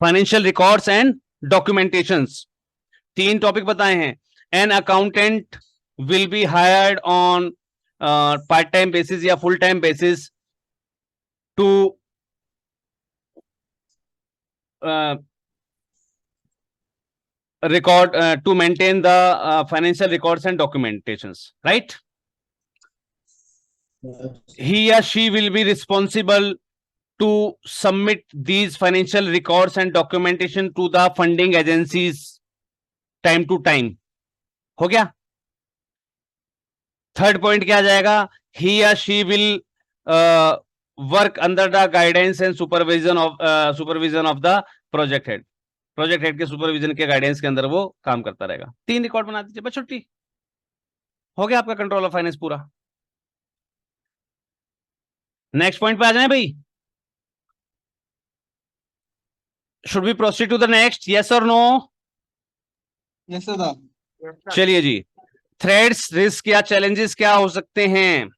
financial records and documentations, 3 topic बताए हैं। An accountant will be hired on part time basis या full time basis to record to maintain the financial records and documentations, right? He or she will be responsible to submit these financial records and documentation to the funding agencies time to time. हो गया? Third point क्या आ जाएगा? He or she will work under the guidance and supervision of the project head. Project head के supervision के guidance के अंदर वो काम करता रहेगा। 3 रिकॉर्ड बना दीजिए, बस छुट्टी हो गया आपका कंट्रोल ऑफ फाइनेंस पूरा। नेक्स्ट पॉइंट पे आ जाए भाई। Should we proceed to the next, yes और नो? Yes sir. Yes, sir. चलिए जी, थ्रेड्स, रिस्क या चैलेंजेस क्या हो सकते हैं?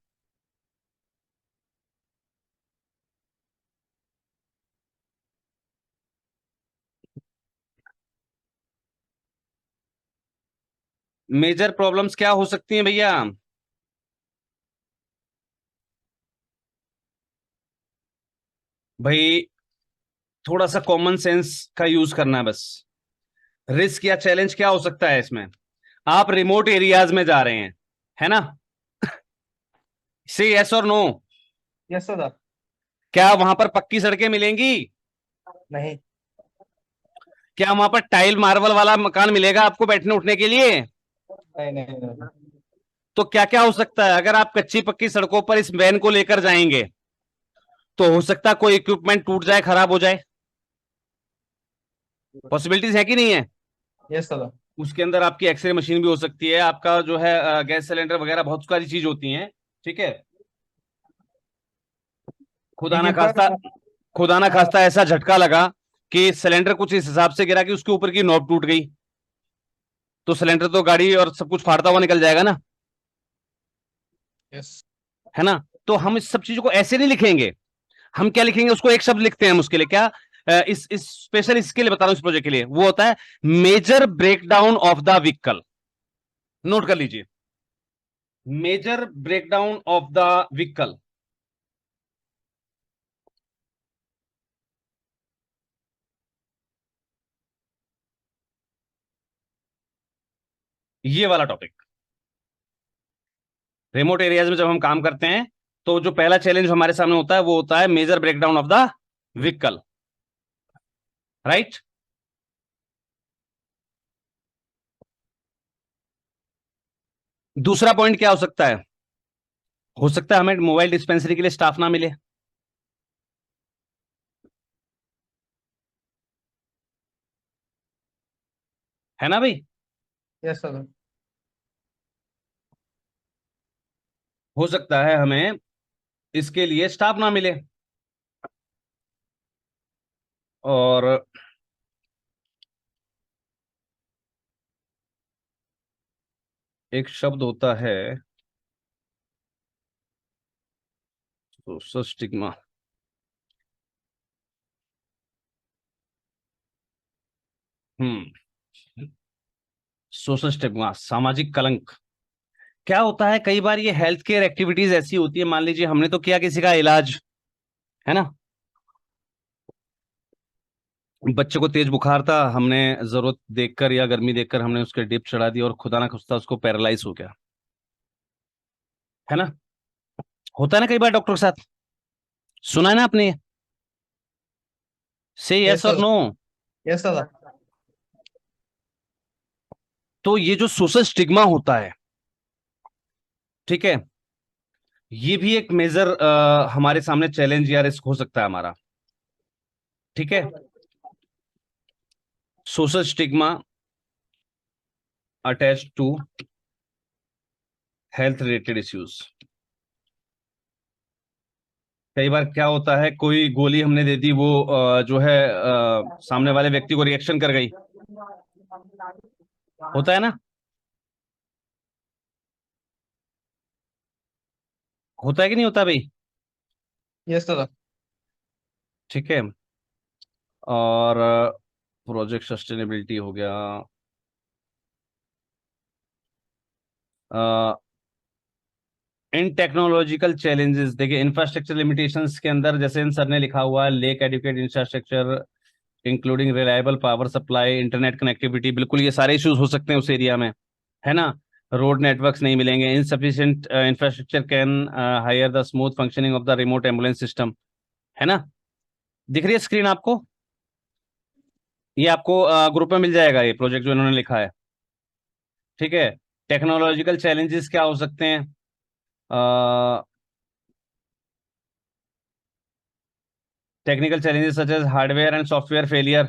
मेजर प्रॉब्लम्स क्या हो सकती हैं भैया? भाई थोड़ा सा कॉमन सेंस का यूज करना है बस। रिस्क या चैलेंज क्या हो सकता है इसमें? आप रिमोट एरियाज में जा रहे हैं, है ना? से यस और नो? Yes sir. क्या वहां पर पक्की सड़कें मिलेंगी? नहीं। क्या वहां पर टाइल मार्बल वाला मकान मिलेगा आपको बैठने उठने के लिए? नहीं नहीं नहीं। तो क्या क्या हो सकता है? अगर आप कच्ची पक्की सड़कों पर इस वैन को लेकर जाएंगे तो हो सकता है कोई इक्विपमेंट टूट जाए, खराब हो जाए। पॉसिबिलिटीज है कि नहीं है? Yes sir. उसके अंदर आपकी एक्सरे मशीन भी हो सकती है, आपका जो है गैस सिलेंडर वगैरह बहुत सारी चीज होती हैं, ठीक है? खुदा ना खास्ता, खुदा ना खास्ता ऐसा झटका लगा कि सिलेंडर कुछ इस हिसाब से गिरा कि उसके ऊपर की नॉब टूट गई, तो सिलेंडर तो गाड़ी और सब कुछ फाड़ता हुआ निकल जाएगा ना, यस। है ना? तो हम इस सब चीजों को ऐसे नहीं लिखेंगे। हम क्या लिखेंगे? उसको एक शब्द लिखते हैं हम उसके लिए, क्या? इस स्पेशल इसके लिए बता रहा हूं, इस प्रोजेक्ट के लिए, वो होता है major breakdown of the vehicle. Note कर लीजिए, major breakdown of the vehicle. ये वाला टॉपिक रिमोट एरियाज में जब हम काम करते हैं तो जो पहला चैलेंज हमारे सामने होता है वो होता है major breakdown of the vehicle, right? दूसरा पॉइंट क्या हो सकता है? हो सकता है हमें मोबाइल डिस्पेंसरी के लिए स्टाफ ना मिले, है ना भाई? Yes sir. हो सकता है हमें इसके लिए स्टाफ ना मिले। और एक शब्द होता है सोशल स्टिग्मा। सोशल स्टिग्मा, सामाजिक कलंक। क्या होता है, कई बार ये हेल्थ केयर एक्टिविटीज ऐसी होती है, मान लीजिए हमने तो किया किसी का इलाज, है ना? बच्चे को तेज बुखार था, हमने जरूरत देखकर या गर्मी देखकर हमने उसके ड्रिप चढ़ा दी और खुदा ना खुदा उसको पैरालाइज हो गया, है ना? होता है ना कई बार डॉक्टर के साथ, सुना है ना आपने? से Yes, यस और sir. नो? Yes sir. तो ये जो सोशल स्टिग्मा होता है, ठीक है, ये भी एक मेजर हमारे सामने चैलेंज या रिस्क हो सकता है हमारा, ठीक है? Social stigma attached to health related issues. कई बार क्या होता है, कोई गोली हमने दे दी, वो जो है सामने वाले व्यक्ति को रिएक्शन कर गई, होता है ना? होता है कि नहीं होता भाई? Yes sir. ठीक है। और प्रोजेक्ट सस्टेनेबिलिटी हो गया। इन टेक्नोलॉजिकल चैलेंजेस देखिए, इंफ्रास्ट्रक्चर लिमिटेशंस के अंदर जैसे इन सर ने लिखा हुआ है, lack adequate infrastructure including reliable power supply, internet connectivity, बिल्कुल ये सारे इश्यूज हो सकते हैं उस एरिया में, है ना। रोड नेटवर्क्स नहीं मिलेंगे, insufficient infrastructure can hire the smooth functioning of the remote ambulance system, है ना। दिख रही है स्क्रीन आपको? ये आपको ग्रुप में मिल जाएगा ये प्रोजेक्ट जो इन्होंने लिखा है। ठीक है। टेक्नोलॉजिकल चैलेंजेस क्या हो सकते हैं? Technical challenges such as hardware and software failure,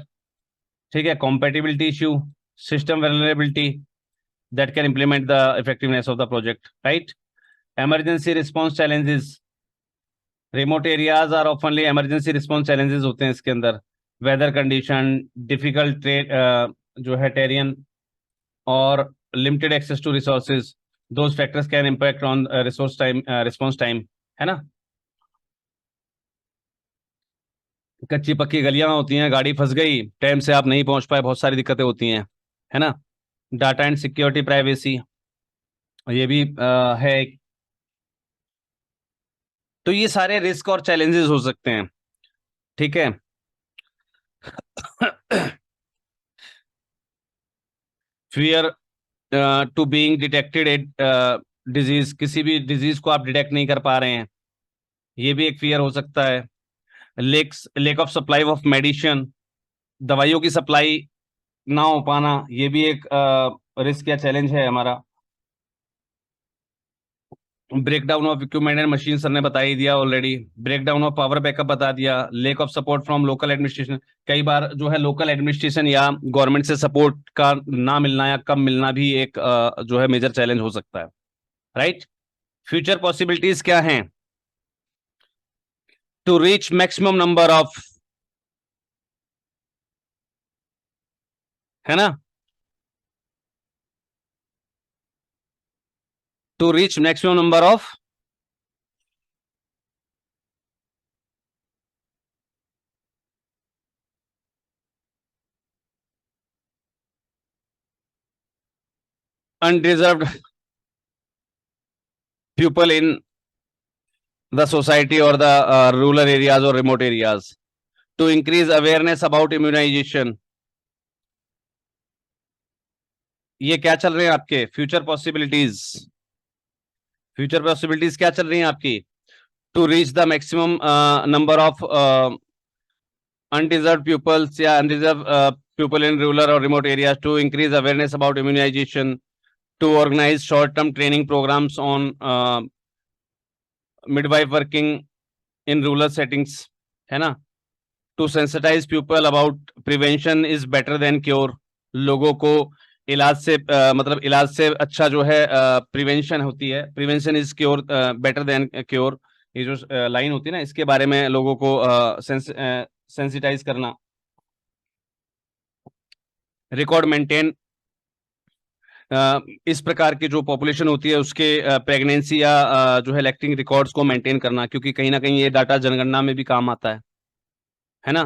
ठीक है, compatibility issue, system vulnerability that can implement the effectiveness of the project, right? Emergency response challenges, remote areas are oftenly emergency response challenges होते हैं इसके अंदर, weather condition, difficult trade जो है terrain और limited access to resources, those factors can impact on resource time response time, है ना। कच्ची पक्की गलियां होती हैं, गाड़ी फंस गई, टाइम से आप नहीं पहुंच पाए, बहुत सारी दिक्कतें होती हैं, है ना। डाटा एंड सिक्योरिटी प्राइवेसी, ये भी है एक। तो ये सारे रिस्क और चैलेंजेस हो सकते हैं, ठीक है। Fear to being detected disease, किसी भी डिजीज को आप डिटेक्ट नहीं कर पा रहे हैं, ये भी एक फियर हो सकता है। Lake of supply of medicine, दवाइयों की सप्लाई ना हो पाना, ये भी एक रिस्क या चैलेंज है हमारा। Breakdown of equipment and machine sir ने बता ही दिया already. Breakdown of power backup बता दिया। Lake of support from local administration, कई बार जो है लोकल एडमिनिस्ट्रेशन या गवर्नमेंट से सपोर्ट का ना मिलना या कम मिलना भी एक जो है मेजर चैलेंज हो सकता है, राइट। फ्यूचर पॉसिबिलिटीज क्या हैं? To reach maximum number of, है ना, to reach maximum number of undeserved people in the society or the rural areas or remote areas, to increase awareness about immunization। ये क्या चल रहे हैं आपके फ्यूचर पॉसिबिलिटीज? फ्यूचर पॉसिबिलिटीज क्या चल रही हैं आपकी? To reach the maximum number of undeserved pupils या undeserved pupil in rural or remote areas, to increase awareness about immunization, to organize short-term training programs on midwife working in rural settings, है ना। To sensitize people about prevention is better than cure, लोगों को इलाज से मतलब इलाज से अच्छा जो है प्रिवेंशन होती है, prevention is cure better than cure, ये जो लाइन होती है ना, इसके बारे में लोगों को सेंसिटाइज करना। रिकॉर्ड मेंटेन, इस प्रकार की जो पॉपुलेशन होती है उसके प्रेगनेंसी या जो है लैक्टिंग रिकॉर्ड्स को मेंटेन करना, क्योंकि कहीं ना कहीं ये डाटा जनगणना में भी काम आता है ना।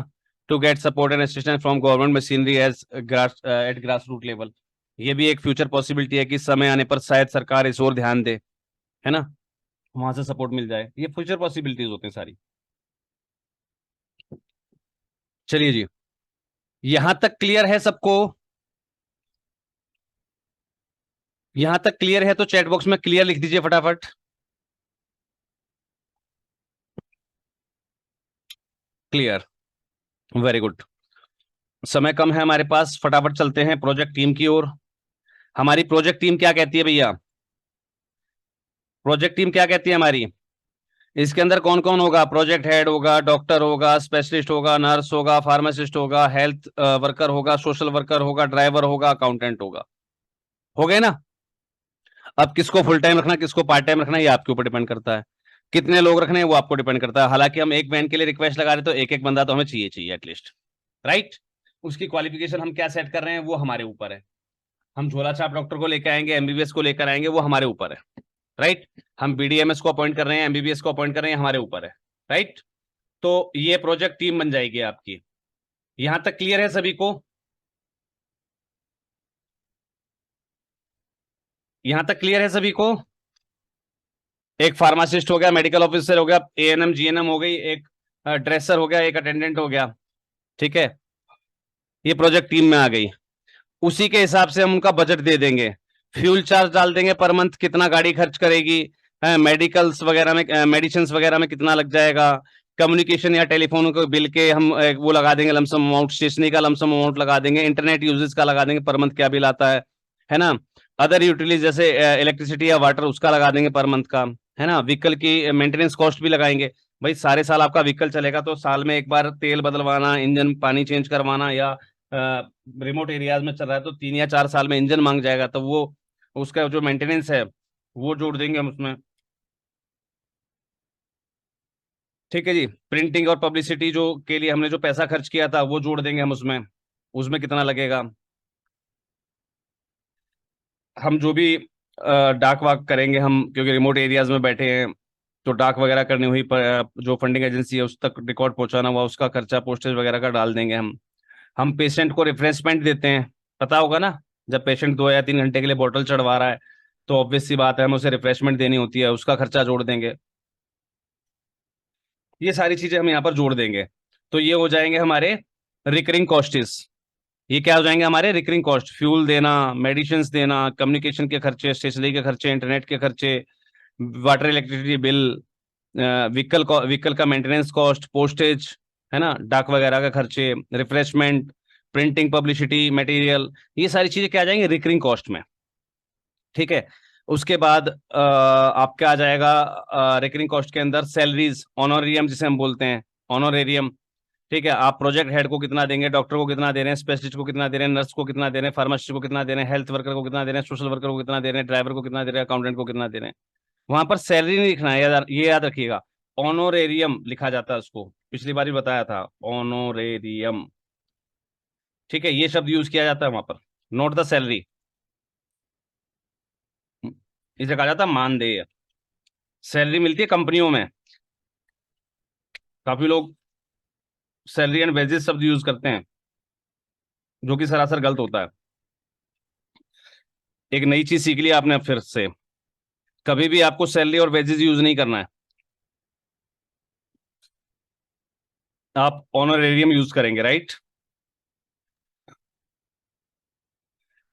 To get support and assistance from government machinery as at grass root level, ये भी एक फ्यूचर पॉसिबिलिटी है कि समय आने पर शायद सरकार इस ओर ध्यान दे, है ना, वहां से सपोर्ट मिल जाए। ये फ्यूचर पॉसिबिलिटीज होते हैं सारी। चलिए जी, यहां तक क्लियर है सबको? यहां तक क्लियर है तो चैट बॉक्स में क्लियर लिख दीजिए फटाफट। Clear, very good. समय कम है हमारे पास, फटाफट चलते हैं प्रोजेक्ट टीम की ओर। हमारी प्रोजेक्ट टीम क्या कहती है भैया? प्रोजेक्ट टीम क्या कहती है हमारी? इसके अंदर कौन कौन होगा? प्रोजेक्ट हेड होगा, डॉक्टर होगा, स्पेशलिस्ट होगा, नर्स होगा, फार्मासिस्ट होगा, हेल्थ वर्कर होगा, सोशल वर्कर होगा, ड्राइवर होगा, अकाउंटेंट होगा। हो गए ना। अब किसको फुल टाइम रखना, किसको पार्ट टाइम रखना, ये आपके ऊपर डिपेंड करता है। कितने लोग रखने हैं वो आपको डिपेंड करता है। हालांकि हम एक वैन के लिए रिक्वेस्ट लगा रहे तो एक एक बंदा तो हमें चाहिए एटलीस्ट, राइट। उसकी क्वालिफिकेशन हम क्या सेट कर रहे हैं वो हमारे ऊपर है। हम झोला छाप डॉक्टर को लेकर आएंगे, एमबीबीएस को लेकर आएंगे, वो हमारे ऊपर है। राइट। हम BDMS को अपॉइंट कर रहे हैं, MBBS को अपॉइंट कर रहे हैं, हमारे ऊपर है, राइट। तो ये प्रोजेक्ट टीम बन जाएगी आपकी। यहां तक क्लियर है सभी को? यहां तक क्लियर है सभी को? एक फार्मासिस्ट हो गया, मेडिकल ऑफिसर हो गया, ANM GNM हो गई, एक ड्रेसर हो गया, एक अटेंडेंट हो गया, ठीक है। ये प्रोजेक्ट टीम में आ गई। उसी के हिसाब से हम उनका बजट दे देंगे, फ्यूल चार्ज डाल देंगे पर मंथ कितना गाड़ी खर्च करेगी, मेडिकल्स वगैरह में, मेडिसिन वगैरह में कितना लग जाएगा, कम्युनिकेशन या टेलीफोन को बिल के हम वो लगा देंगे लमसम अमाउंट, स्टेशनरी का लमसम अमाउंट लगा देंगे, इंटरनेट यूजेस का लगा देंगे पर मंथ क्या बिल आता है ना। अदर यूटिलिटीज जैसे इलेक्ट्रिसिटी या वाटर उसका लगा देंगे पर मंथ का, है ना। व्हीकल की मेंटेनेंस कॉस्ट भी लगाएंगे। भाई सारे साल आपका व्हीकल चलेगा तो साल में एक बार तेल बदलवाना, इंजन पानी चेंज करवाना, या रिमोट एरियाज में चल रहा है तो 3 या 4 साल में इंजन मांग जाएगा, तो वो उसका जो मेंटेनेंस है वो जोड़ देंगे हम उसमें, ठीक है जी। प्रिंटिंग और पब्लिसिटी जो के लिए हमने जो पैसा खर्च किया था वो जोड़ देंगे हम उसमें, उसमें कितना लगेगा। हम जो भी डाक वाक करेंगे हम, क्योंकि रिमोट एरियाज में बैठे हैं तो डाक वगैरह करनी हुई पर जो फंडिंग एजेंसी है उस तक रिकॉर्ड पहुंचाना हुआ, उसका खर्चा पोस्टेज वगैरह का डाल देंगे हम पेशेंट को रिफ्रेशमेंट देते हैं, पता होगा ना। जब पेशेंट 2 या 3 घंटे के लिए बोतल चढ़वा रहा है तो ऑब्वियस सी बात है हम उसे रिफ्रेशमेंट देनी होती है, उसका खर्चा जोड़ देंगे। ये सारी चीजें हम यहाँ पर जोड़ देंगे, तो ये हो जाएंगे हमारे रिकरिंग कॉस्टिस। ये क्या हो जाएंगे हमारे रिकरिंग कॉस्ट? फ्यूल देना, मेडिसिन देना, कम्युनिकेशन के खर्चे, स्टेशनरी के खर्चे, इंटरनेट के खर्चे, वाटर इलेक्ट्रिसिटी बिल, व्हीकल का मेंटेनेंस कॉस्ट, पोस्टेज, है ना, डाक वगैरह का खर्चे, रिफ्रेशमेंट, प्रिंटिंग, पब्लिसिटी, मटेरियल, ये सारी चीजें क्या आ जाएंगी रिकरिंग कॉस्ट में, ठीक है। उसके बाद आपका आ जाएगा रिकरिंग कॉस्ट के अंदर सैलरीज, ऑनोरियम जिसे हम बोलते हैं, ऑनोरेरियम, ठीक है। आप प्रोजेक्ट हेड को कितना देंगे, डॉक्टर को कितना दे रहे हैं, स्पेशलिस्ट को कितना दे रहे हैं, नर्स को कितना दे रहे हैं, फार्मासिस्ट को कितना दे रहे हैं, हेल्थ वर्कर को कितना दे रहे हैं, सोशल वर्कर को कितना दे रहे हैं, ड्राइवर को कितना दे रहे हैं, अकाउंटेंट को कितना दे रहे हैं। वहां पर सैलरी नहीं लिखना है, ये याद रखिएगा, ऑनोरेरियम लिखा जाता है उसको, पिछली बार भी बताया था, ऑनोरेरियम, ठीक है। ये शब्द यूज किया जाता है वहां पर, नोट द सैलरी, इसे कहा जाता है मानदेय। सैलरी मिलती है कंपनियों में, काफी लोग सैलरी एंड वेजेस शब्द यूज करते हैं जो कि सरासर गलत होता है। एक नई चीज सीख लिया आपने फिर से, कभी भी आपको सैलरी और वेजेस यूज नहीं करना है, आप ऑनरेरियम यूज करेंगे, राइट।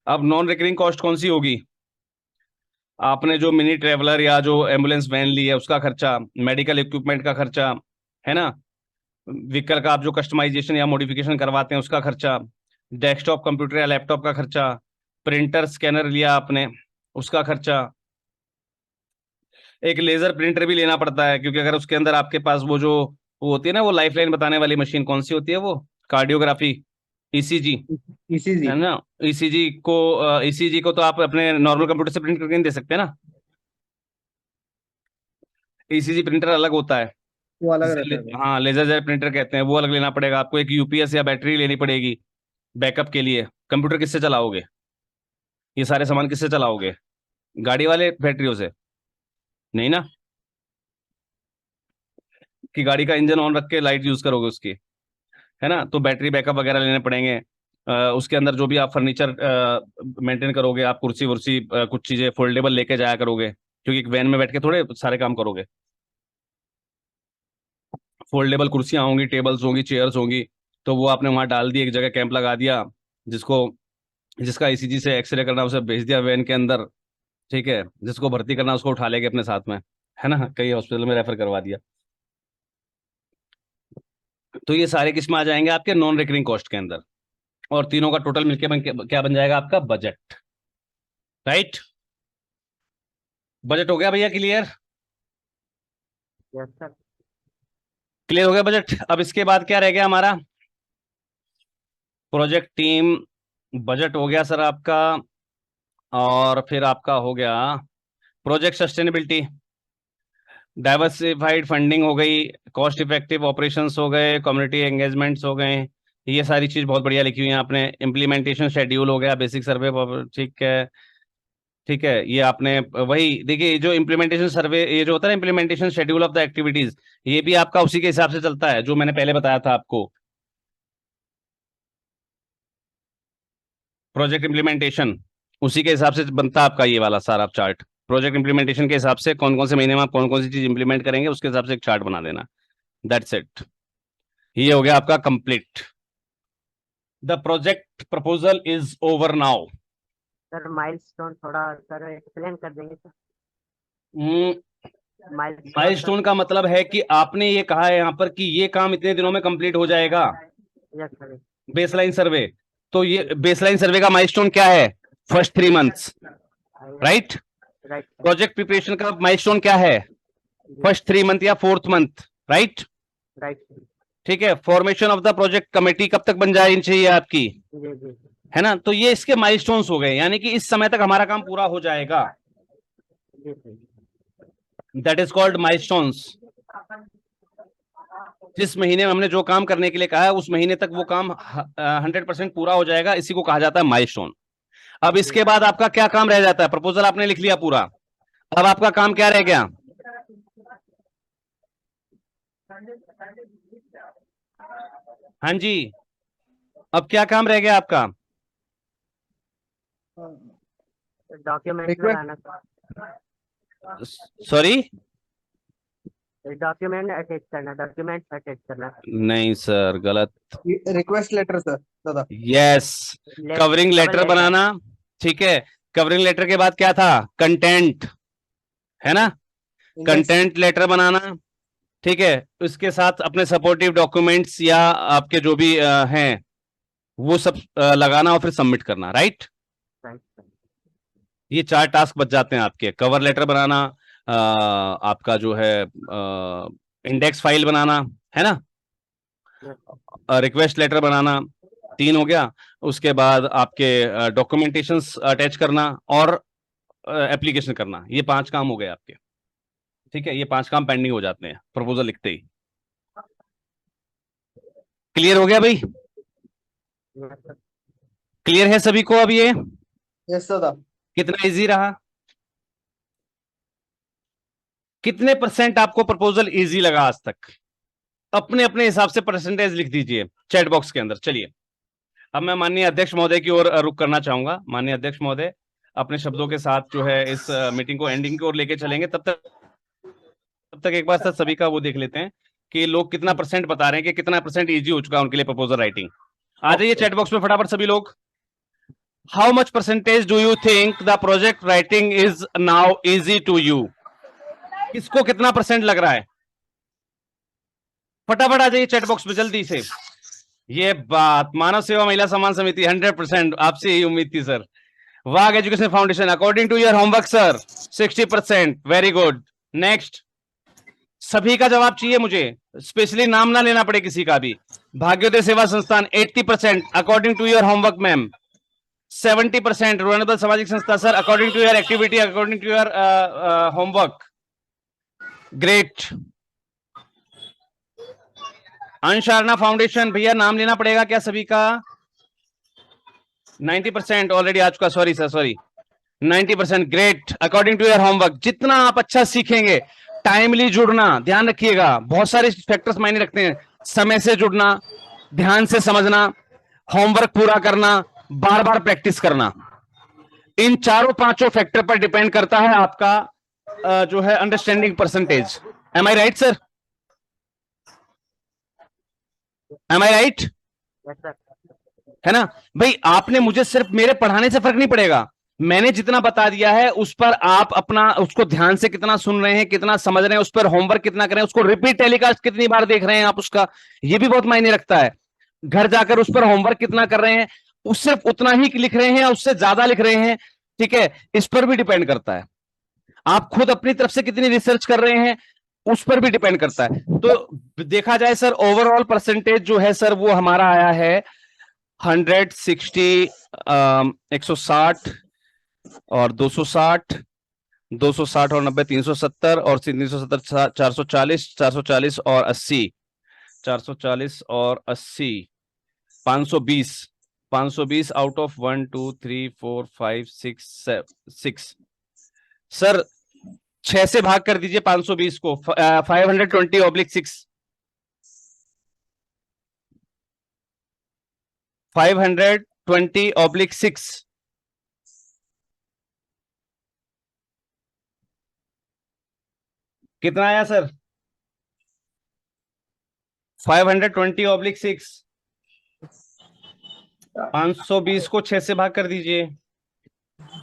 अब नॉन रिकरिंग कॉस्ट कौन सी होगी? आपने जो मिनी ट्रेवलर या जो एम्बुलेंस वैन ली है उसका खर्चा, मेडिकल इक्विपमेंट का खर्चा, है ना, व्हीकल का आप जो कस्टमाइजेशन या मॉडिफिकेशन करवाते हैं उसका खर्चा, डेस्कटॉप कंप्यूटर या लैपटॉप का खर्चा, प्रिंटर स्कैनर लिया आपने उसका खर्चा, एक लेजर प्रिंटर भी लेना पड़ता है क्योंकि अगर उसके अंदर आपके पास वो होती है ना, वो लाइफ लाइन बताने वाली मशीन, कौन सी होती है वो, कार्डियोग्राफी, ECG, ECG है ना। ECG को तो आप अपने नॉर्मल कंप्यूटर से प्रिंट करके नहीं दे सकते ना, ECG प्रिंटर अलग होता है, वो अलग रहता है। हाँ लेजर जेट प्रिंटर कहते हैं, वो अलग लेना पड़ेगा आपको। एक UPS या बैटरी लेनी पड़ेगी बैकअप के लिए। कंप्यूटर किससे चलाओगे, ये सारे सामान किससे चलाओगे? गाड़ी वाले बैटरियों से नहीं ना, कि गाड़ी का इंजन ऑन रख के लाइट यूज करोगे उसकी, है ना। तो बैटरी बैकअप वगैरह लेने पड़ेंगे। उसके अंदर जो भी आप फर्नीचर मेंटेन करोगे, आप कुर्सी वुर्सी कुछ चीजें फोल्डेबल लेके जाया करोगे, क्योंकि एक वैन में बैठ के थोड़े सारे काम करोगे। फोल्डेबल कुर्सियां होंगी, टेबल्स होंगी, चेयर्स होंगी, तो वो आपने वहां डाल दी, एक जगह कैंप लगा दिया, जिसका ECG से एक्सरे करना उसे भेज दिया वैन के अंदर, ठीक है। जिसको भर्ती करना उसको उठा लेके अपने साथ में, है ना, कई हॉस्पिटल में रेफर करवा दिया। तो ये सारे किस में आ जाएंगे आपके नॉन रिकरिंग कॉस्ट के अंदर, और तीनों का टोटल मिलके क्या बन जाएगा आपका बजट, राइट। बजट हो गया भैया क्लियर? Yes sir. क्लियर हो गया बजट। अब इसके बाद क्या रह गया हमारा? प्रोजेक्ट टीम, बजट हो गया सर आपका, और फिर आपका हो गया प्रोजेक्ट सस्टेनेबिलिटी, डाइवर्सिफाइड फंडिंग हो गई, कॉस्ट इफेक्टिव ऑपरेशंस हो गए, कम्युनिटी एंगेजमेंट्स हो गए, ये सारी चीज बहुत बढ़िया लिखी हुई है आपने। इम्प्लीमेंटेशन शेड्यूल हो गया, बेसिक सर्वे, ठीक है। ठीक है, ये आपने वही देखिए, जो इम्प्लीमेंटेशन सर्वे, ये जो होता है ना implementation schedule of the activities, ये भी आपका उसी के हिसाब से चलता है जो मैंने पहले बताया था आपको। प्रोजेक्ट इम्प्लीमेंटेशन उसी के हिसाब से बनता है आपका ये वाला सारा चार्ट। प्रोजेक्ट इम्प्लीमेंटेशन के हिसाब से कौन कौन से महीने में आप कौन कौन सी चीज इंप्लीमेंट करेंगे, उसके हिसाब से एक चार्ट बना देना। दैट्स इट, ये हो गया आपका complete. The project proposal is over now. Sir milestone थोड़ा सर एक्सप्लेन कर देंगे सर? माइलस्टोन का मतलब है कि आपने ये कहा है यहाँ पर कि ये काम इतने दिनों में कंप्लीट हो जाएगा, यस सर। Baseline survey. तो ये बेसलाइन सर्वे का माइलस्टोन क्या है? First 3 months, right? Right project preparation का माइलस्टोन क्या है? फर्स्ट 3 month या 4th month, राइट? राइट। ठीक है। Formation of the project committee कब तक बन जानी चाहिए आपकी, जी जी है ना? तो ये इसके माइलस्टोन्स हो गए, यानी कि इस समय तक हमारा काम पूरा हो जाएगा। जी sir. That is called milestones. जिस महीने में हमने जो काम करने के लिए कहा है उस महीने तक वो काम 100% पूरा हो जाएगा, इसी को कहा जाता है माइलस्टोन। अब इसके बाद आपका क्या काम रह जाता है? प्रपोजल आपने लिख लिया पूरा, अब आपका काम क्या रह गया? हाँ जी, अब क्या काम रह गया आपका? डॉक्यूमेंट Request- बनाना सर, सॉरी, डॉक्यूमेंट अटैच करना, डॉक्यूमेंट अटैच करना। नहीं सर, गलत। रिक्वेस्ट लेटर सर दादा। यस, कवरिंग लेटर बनाना। ठीक है, कवरिंग लेटर के बाद क्या था? कंटेंट, है ना? कंटेंट लेटर बनाना। ठीक है, उसके साथ अपने सपोर्टिव डॉक्यूमेंट्स या आपके जो भी हैं वो सब लगाना और फिर सबमिट करना, राइट? राइट। ये 4 टास्क बच जाते हैं आपके। कवर लेटर बनाना, आपका जो है इंडेक्स फाइल बनाना, है ना? रिक्वेस्ट लेटर बनाना, 3 हो गया। उसके बाद आपके डॉक्यूमेंटेशंस अटैच करना और एप्लीकेशन करना, ये 5 काम हो गए आपके। ठीक है, ये 5 काम पेंडिंग हो जाते हैं प्रपोजल लिखते ही। क्लियर हो गया भाई? क्लियर है सभी को अब ये? यस दादा। कितना इजी रहा? कितने % आपको प्रपोजल इजी लगा आज तक? अपने अपने हिसाब से परसेंटेज लिख दीजिए चैट बॉक्स के अंदर। चलिए, अब मैं माननीय अध्यक्ष महोदय की ओर रुख करना चाहूंगा। माननीय अध्यक्ष महोदय अपने शब्दों के साथ जो है इस मीटिंग को एंडिंग की ओर लेके चलेंगे। तब तक एक बार सर सभी का वो देख लेते हैं कि लोग कितना % बता रहे हैं कि कितना % इजी हो चुका है उनके लिए प्रपोजल राइटिंग। आ जाइए चैट बॉक्स में फटाफट सभी लोग। How much % do you think the project writing is now easy to you? किसको कितना % लग रहा है? फटाफट आ जाइए चैट बॉक्स में जल्दी से। ये बात, मानव सेवा महिला सम्मान समिति 100%, आपसे यही उम्मीद थी सर। वाग education foundation, according to your homework sir 60%, very good. Next, सभी का जवाब चाहिए मुझे, स्पेशली नाम ना लेना पड़े किसी का भी। भाग्योदय Seva Sansthan 80%, according to your homework ma'am. 70% रुआनबल सामाजिक संस्था sir, according to your activity, according to your homework. Great. अंशारना फाउंडेशन, भैया नाम लेना पड़ेगा क्या सभी का? 90% ऑलरेडी आ चुका, sorry sir, sorry. 90%, great. According to your homework, जितना आप अच्छा सीखेंगे, टाइमली जुड़ना, ध्यान रखिएगा, बहुत सारे फैक्टर्स मायने रखते हैं। समय से जुड़ना, ध्यान से समझना, होमवर्क पूरा करना, बार बार प्रैक्टिस करना, इन 4-5 फैक्टर पर डिपेंड करता है आपका जो है अंडरस्टैंडिंग परसेंटेज। एम आई राइट सर? एम आई राइट? Yes sir. है ना भाई? आपने मुझे सिर्फ मेरे पढ़ाने से फर्क नहीं पड़ेगा, मैंने जितना बता दिया है उस पर आप अपना उसको ध्यान से कितना सुन रहे हैं, कितना समझ रहे हैं, उस पर होमवर्क कितना कर रहे हैं, उसको रिपीट टेलीकास्ट कितनी बार देख रहे हैं आप, उसका ये भी बहुत मायने रखता है। घर जाकर उस पर होमवर्क कितना कर रहे हैं, उस सिर्फ उतना ही लिख रहे हैं या उससे ज्यादा लिख रहे हैं, ठीक है, इस पर भी डिपेंड करता है। आप खुद अपनी तरफ से कितनी रिसर्च कर रहे हैं उस पर भी डिपेंड करता है। तो देखा जाए सर, ओवरऑल परसेंटेज जो है सर वो हमारा आया है 160, 160 और 260, 260 और 90 370 और 370 440, 440 और 80, 440 और 80 520, 520 आउट ऑफ 1 2 3 4 5 6 6। सर 6 से भाग कर दीजिए 520 को, 520/6, 520/6। कितना आया सर? 520/6। 520 को 6 से भाग कर दीजिए,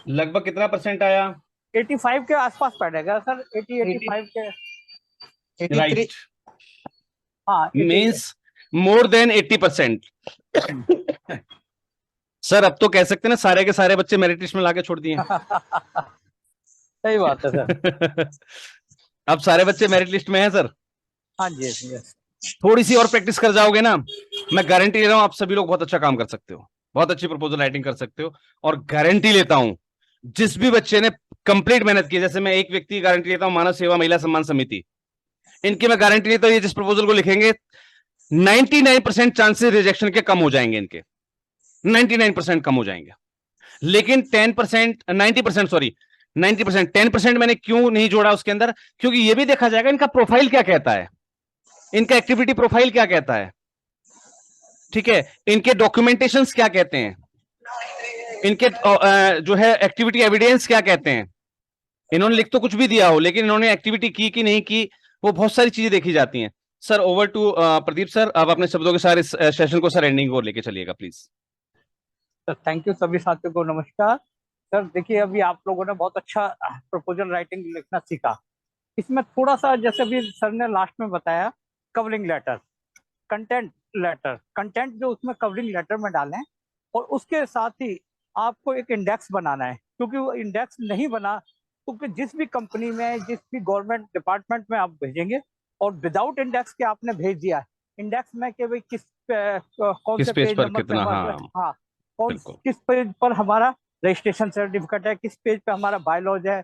लगभग कितना परसेंट आया? 85 के आसपास पड़ेगा सर, 85 के। 83 राइट, हाँ, मीन्स मोर देन 80%। सर अब तो कह सकते हैं ना, सारे के सारे बच्चे मेरिट लिस्ट में लाके छोड़ दिए। सही बात है सर। अब सारे बच्चे मेरिट लिस्ट में हैं सर। हाँ जी, यस। थोड़ी सी और प्रैक्टिस कर जाओगे ना, मैं गारंटी ले रहा हूं आप सभी लोग बहुत अच्छा काम कर सकते हो, बहुत अच्छी प्रपोजल राइटिंग कर सकते हो। और गारंटी लेता हूं जिस भी बच्चे ने कंप्लीट मेहनत की, जैसे मैं एक व्यक्ति की गारंटी लेता हूं, मानव सेवा महिला सम्मान समिति, इनकी मैं गारंटी लेता हूं ये जिस प्रपोजल को लिखेंगे 99% चांसेस रिजेक्शन के कम हो जाएंगे, इनके 99% कम हो जाएंगे। लेकिन 10%, 90%, सॉरी 90%, 10% मैंने क्यों नहीं जोड़ा उसके अंदर, क्योंकि ये भी देखा जाएगा इनका प्रोफाइल क्या कहता है, इनका एक्टिविटी प्रोफाइल क्या कहता है, ठीक है, इनके डॉक्यूमेंटेशंस क्या कहते हैं, इनके जो है एक्टिविटी एविडेंस क्या कहते हैं। इन्होंने लिख तो कुछ भी दिया हो, लेकिन इन्होंने एक्टिविटी की कि नहीं की, वो बहुत सारी चीजें देखी जाती हैं। Sir over to Pradeep sir, आप अपने शब्दों के साथ इस सेशन को सर एंडिंग को लेके चलिएगा प्लीज। सर थैंक यू सभी साथियों को नमस्कार। सर देखिए, अभी आप लोगों ने बहुत अच्छा प्रपोजल राइटिंग लिखना सीखा। इसमें थोड़ा सा, जैसे अभी सर ने लास्ट में बताया, covering letter, content letter, content जो उसमें कवरिंग लेटर में डालें, और उसके साथ ही आपको एक इंडेक्स बनाना है, क्योंकि वो इंडेक्स नहीं बना, क्योंकि जिस भी कंपनी में, जिस भी गवर्नमेंट डिपार्टमेंट में आप भेजेंगे और विदाउट इंडेक्स के आपने भेज दिया, इंडेक्स में कि भाई कौन से पेज पर नंबर कितना, हाँ, किस पेज पर हमारा रजिस्ट्रेशन सर्टिफिकेट है, किस पेज पे हमारा बायलॉज है,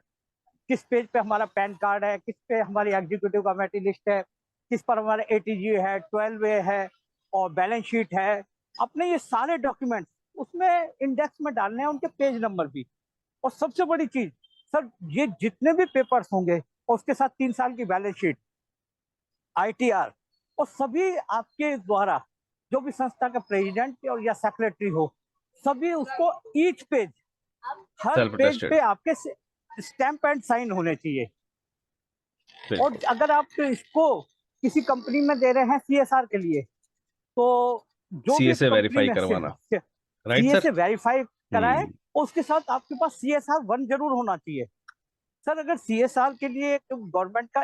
किस पेज पे हमारा पैन कार्ड है, किस पे हमारी एग्जीक्यूटिव कमेटी लिस्ट है, किस पर हमारा एटीजी है, 12A है, और बैलेंस शीट है। अपने ये सारे डॉक्यूमेंट उसमें इंडेक्स में डालने हैं, उनके पेज नंबर भी। और सबसे बड़ी चीज सर, ये जितने भी पेपर्स होंगे और उसके साथ 3 साल की बैलेंस शीट, ITR, और सभी आपके द्वारा, जो भी संस्था का प्रेसिडेंट और या सेक्रेटरी हो, सभी उसको ईच पेज, हर पेज पे आपके स्टैंप एंड साइन होने चाहिए। और अगर आप इसको किसी कंपनी में दे रहे हैं CSR के लिए, तो जो भी CSA वेरीफाई करवाना, राइट सर, CSA वेरीफाई कराए, उसके साथ आपके पास CSR 1 जरूर होना चाहिए। सर अगर CSR के लिए गवर्नमेंट का